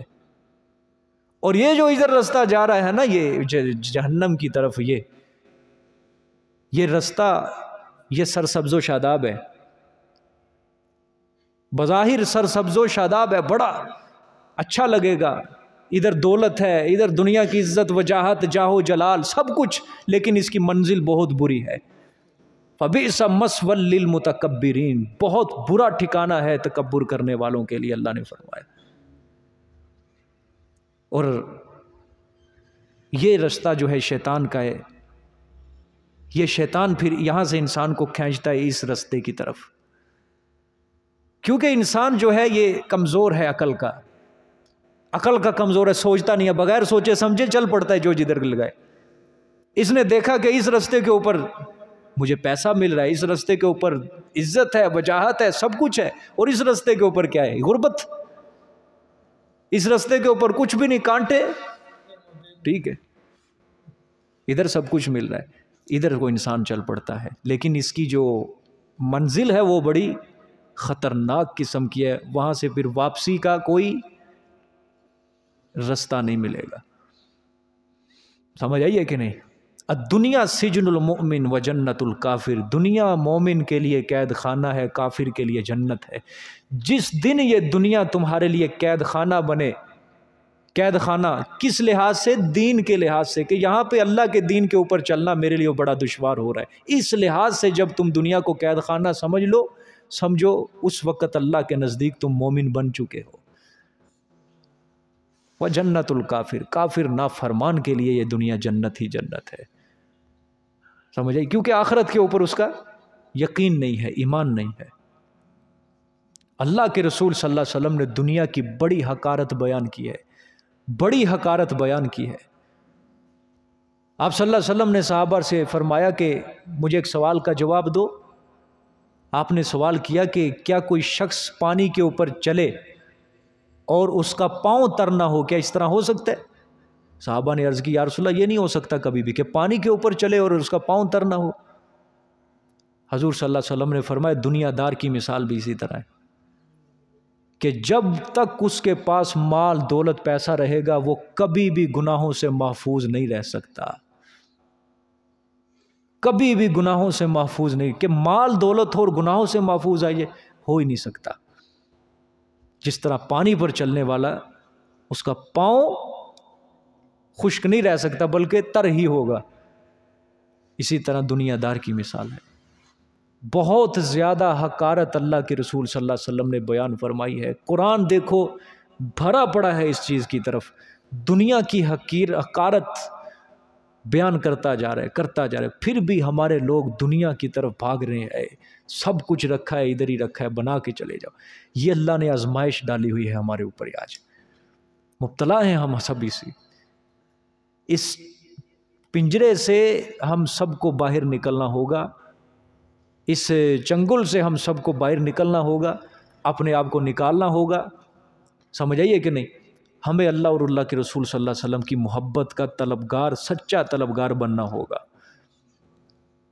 और ये जो इधर रास्ता जा रहा है ना, ये जहन्नम की तरफ, ये रास्ता, ये सरसब्ज़ो शादाब है, बज़ाहिर सरसब्ज़ो शादाब है, बड़ा अच्छा लगेगा। इधर दौलत है, इधर दुनिया की इज्जत, वजाहत, जाहो जलाल, सब कुछ, लेकिन इसकी मंजिल बहुत बुरी है। फबिअस मस्वल लिल मुतकब्बिरीन, बहुत बुरा ठिकाना है तकब्बुर करने वालों के लिए, अल्लाह ने फरमाया। और ये रास्ता जो है शैतान का है, ये शैतान फिर यहाँ से इंसान को खींचता है इस रास्ते की तरफ, क्योंकि इंसान जो है ये कमज़ोर है, अकल का कमज़ोर है, सोचता नहीं है, बगैर सोचे समझे चल पड़ता है जो जिधर लगाए। इसने देखा कि इस रास्ते के ऊपर मुझे पैसा मिल रहा है, इस रास्ते के ऊपर इज्जत है, वजाहत है, सब कुछ है, और इस रास्ते के ऊपर क्या है, गुर्बत। इस रास्ते के ऊपर कुछ भी नहीं, कांटे, ठीक है, इधर सब कुछ मिल रहा है, इधर को इंसान चल पड़ता है। लेकिन इसकी जो मंजिल है वो बड़ी ख़तरनाक किस्म की है, वहाँ से फिर वापसी का कोई रास्ता नहीं मिलेगा। समझ आइए कि नहीं? दुनिया सिजनुल मोमिन व जन्नतुल काफिर, दुनिया मोमिन के लिए कैद खाना है, काफिर के लिए जन्नत है। जिस दिन ये दुनिया तुम्हारे लिए कैद खाना बने, कैद खाना किस लिहाज से? दीन के लिहाज से, कि यहाँ पे अल्लाह के दीन के ऊपर चलना मेरे लिए बड़ा दुश्वार हो रहा है। इस लिहाज से जब तुम दुनिया को कैद खाना समझ लो, समझो उस वक़्त अल्लाह के नज़दीक तुम मोमिन बन चुके हो। वह जन्नतुल काफिर, काफिर नाफरमान के लिए ये दुनिया जन्नत ही जन्नत है। समझ आई? क्योंकि आखिरत के ऊपर उसका यकीन नहीं है, ईमान नहीं है। अल्लाह के रसूल सल्लल्लाहु अलैहि वसल्लम ने दुनिया की बड़ी हकारत बयान की है, बड़ी हकारत बयान की है। आप सल्लल्लाहु अलैहि वसल्लम ने सहाबा से फरमाया कि मुझे एक सवाल का जवाब दो। आपने सवाल किया कि क्या कोई शख्स पानी के ऊपर चले और उसका पाँव तर ना हो, क्या इस तरह हो सकता है? सहाबा ने अर्ज़ की, या रसूलल्लाह ये नहीं हो सकता कभी भी कि पानी के ऊपर चले और उसका पाँव तर ना हो। हजूर सल्लल्लाहु अलैहि वसल्लम ने फरमाया दुनियादार की मिसाल भी इसी तरह है कि जब तक उसके पास माल दौलत पैसा रहेगा वो कभी भी गुनाहों से महफूज नहीं रह सकता, कभी भी गुनाहों से महफूज नहीं। कि माल दौलत हो और गुनाहों से महफूज है, ये हो ही नहीं सकता। जिस तरह पानी पर चलने वाला उसका पाँव खुश्क नहीं रह सकता बल्कि तर ही होगा, इसी तरह दुनियादार की मिसाल है। बहुत ज़्यादा हकारत अल्लाह के रसूल सल्लल्लाहु अलैहि वसल्लम ने बयान फरमाई है। कुरान देखो भरा पड़ा है इस चीज़ की तरफ, दुनिया की हकारत बयान करता जा रहा है, फिर भी हमारे लोग दुनिया की तरफ भाग रहे हैं। सब कुछ रखा है, इधर ही रखा है, बना के चले जाओ। ये अल्लाह ने आजमाइश डाली हुई है हमारे ऊपर, आज मुब्तला हैं हम सभी से। इस पिंजरे से हम सबको बाहर निकलना होगा, इस चंगुल से हम सबको बाहर निकलना होगा, अपने आप को निकालना होगा। समझ आइए कि नहीं? हमें अल्लाह और अल्लाह के रसूल सल्लल्लाहु अलैहि वसल्लम की मोहब्बत का तलबगार, सच्चा तलबगार बनना होगा।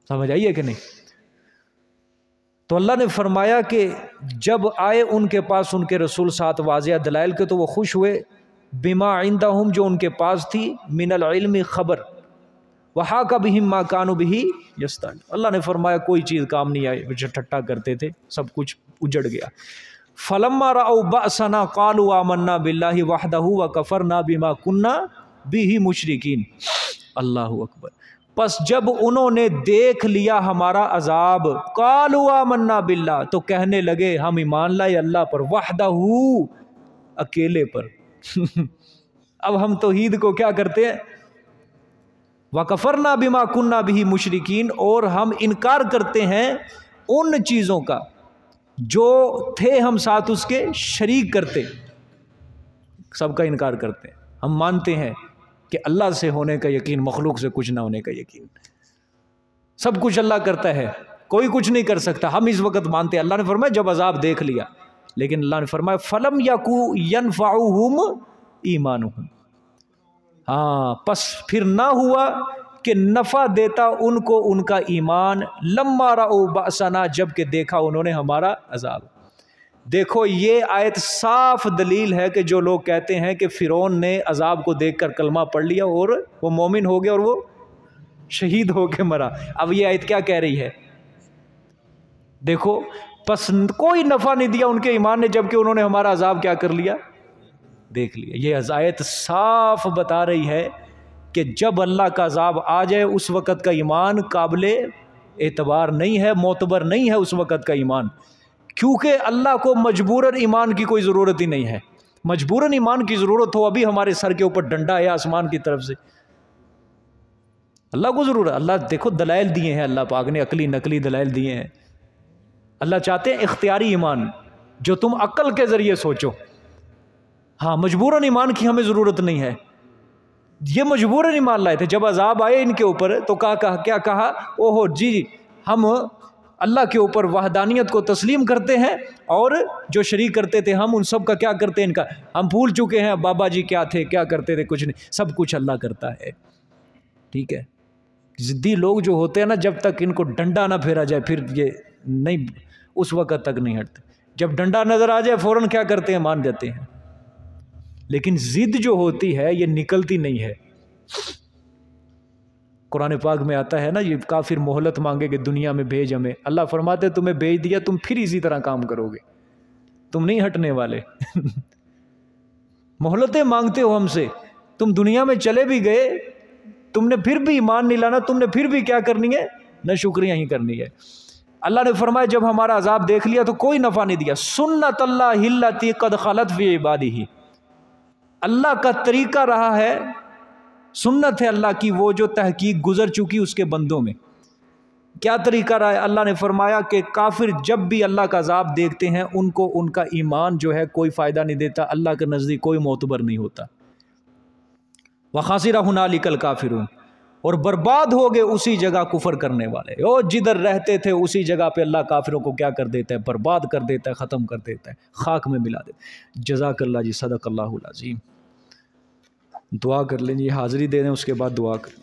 समझ आइए कि नहीं? तो अल्लाह ने फरमाया कि जब आए उनके पास उनके रसूल साथ वाज़िह दलाइल के, तो वो खुश हुए। बिमा इंदहुम, जो उनके पास थी, मिनल इल्मी खबर, वहाका बिहिम मा कानु बिही यस्तान। अल्लाह ने फरमाया कोई चीज़ काम नहीं आई, ठट्ठा करते थे, सब कुछ उजड़ गया। फलम्मा रअउ बअसना क़ालू आमन्ना बिल्लाहि वहदहु व कफ़रना बिमा कुन्ना बिही मुशरिकीन। अल्लाहु अकबर। बस जब उन्होंने देख लिया हमारा अजाब, क़ालू आमन्ना बिल्लाह, तो कहने लगे हम ईमान लाए अल्लाह पर, वहदहु, अकेले पर। अब हम तौहीद को क्या करते हैं? व कफ़रना बिमा कुन्ना बिही मुशरिकीन, और हम इनकार करते हैं उन चीज़ों का जो थे हम साथ उसके शरीक करते, सबका इनकार करते हैं। हम मानते हैं कि अल्लाह से होने का यकीन, मखलूक से कुछ ना होने का यकीन। सब कुछ अल्लाह करता है, कोई कुछ नहीं कर सकता, हम इस वक्त मानते हैं। अल्लाह ने फरमाया जब अजाब देख लिया, लेकिन अल्लाह ने फरमाया फलम यकू यनफउहुम ईमानुहुम, हाँ, बस फिर ना हुआ कि नफ़ा देता उनको उनका ईमान, लम्मा रअउ बअसना, जबकि देखा उन्होंने हमारा अजाब। देखो ये आयत साफ दलील है कि जो लोग कहते हैं कि फ़िरौन ने अजाब को देखकर कलमा पढ़ लिया और वो मोमिन हो गया और वो शहीद हो के मरा। अब ये आयत क्या कह रही है? देखो, बस कोई नफ़ा नहीं दिया उनके ईमान ने, जबकि उन्होंने हमारा अजाब क्या कर लिया, देख लिया। ये आयत साफ बता रही है कि जब अल्लाह का अजाब आ जाए उस वक़्त का ईमान काबिले एतबार नहीं है, मोतबर नहीं है उस वक़्त का ईमान, क्योंकि अल्लाह को मजबूरन ईमान की कोई ज़रूरत ही नहीं है। मजबूरन ईमान की ज़रूरत हो, अभी हमारे सर के ऊपर डंडा है आसमान की तरफ से, अल्लाह को ज़रूरत। अल्लाह देखो दलाइल दिए हैं, अल्लाह पाक ने अकली नकली दलाइल दिए हैं। अल्लाह चाहते हैं इख्तियारी ईमान, जो तुम अक्ल के ज़रिए सोचो। हाँ, मजबूरन ईमान की हमें ज़रूरत नहीं है। ये मजबूरन ईमान लाए थे, जब अजाब आए इनके ऊपर तो क्या कहा, ओहो जी, हम अल्लाह के ऊपर वहदानियत को तस्लीम करते हैं और जो शरीक करते थे हम उन सब का क्या करते हैं, इनका हम भूल चुके हैं, बाबा जी क्या थे, क्या करते थे, कुछ नहीं, सब कुछ अल्लाह करता है। ठीक है, ज़िद्दी लोग जो होते हैं ना, जब तक इनको डंडा ना फेरा जाए फिर ये नहीं, उस वक़्त तक नहीं हटते। जब डंडा नज़र आ जाए फ़ौरन क्या करते हैं, मान जाते हैं। लेकिन ज़िद जो होती है ये निकलती नहीं है। कुरान पाक में आता है ना, ये काफिर मोहलत मांगेगे दुनिया में भेज हमें, अल्लाह फरमाते तुम्हें भेज दिया, तुम फिर इसी तरह काम करोगे, तुम नहीं हटने वाले। मोहलतें मांगते हो हमसे, तुम दुनिया में चले भी गए, तुमने फिर भी ईमान नहीं लाना, तुमने फिर भी क्या करनी है, न शुक्रिया ही करनी है। अल्लाह ने फरमाया जब हमारा अजाब देख लिया तो कोई नफ़ा नहीं दिया। सुन्नत अल्लाह हिल्लती कद खलत फी इबादिही, अल्लाह का तरीका रहा है, सुन्नत है अल्लाह की वो जो तहकीक गुजर चुकी उसके बंदों में। क्या तरीका रहा है? अल्लाह ने फरमाया कि काफिर जब भी अल्लाह का अजाब देखते हैं उनको उनका ईमान जो है कोई फ़ायदा नहीं देता, अल्लाह के नज़दीक कोई मोतबर नहीं होता। व खासिरा हुनालिकल काफिरून, और बर्बाद हो गए उसी जगह कुफर करने वाले। और जिधर रहते थे उसी जगह पे अल्लाह काफिरों को क्या कर देता है, बर्बाद कर देता है, ख़त्म कर देता है, खाक में मिला देता। जज़ाकल्लाह जी, सदक़ल्लाहुल अज़ीम। दुआ कर लें जी, हाज़िरी दे दें, उसके बाद दुआ करें।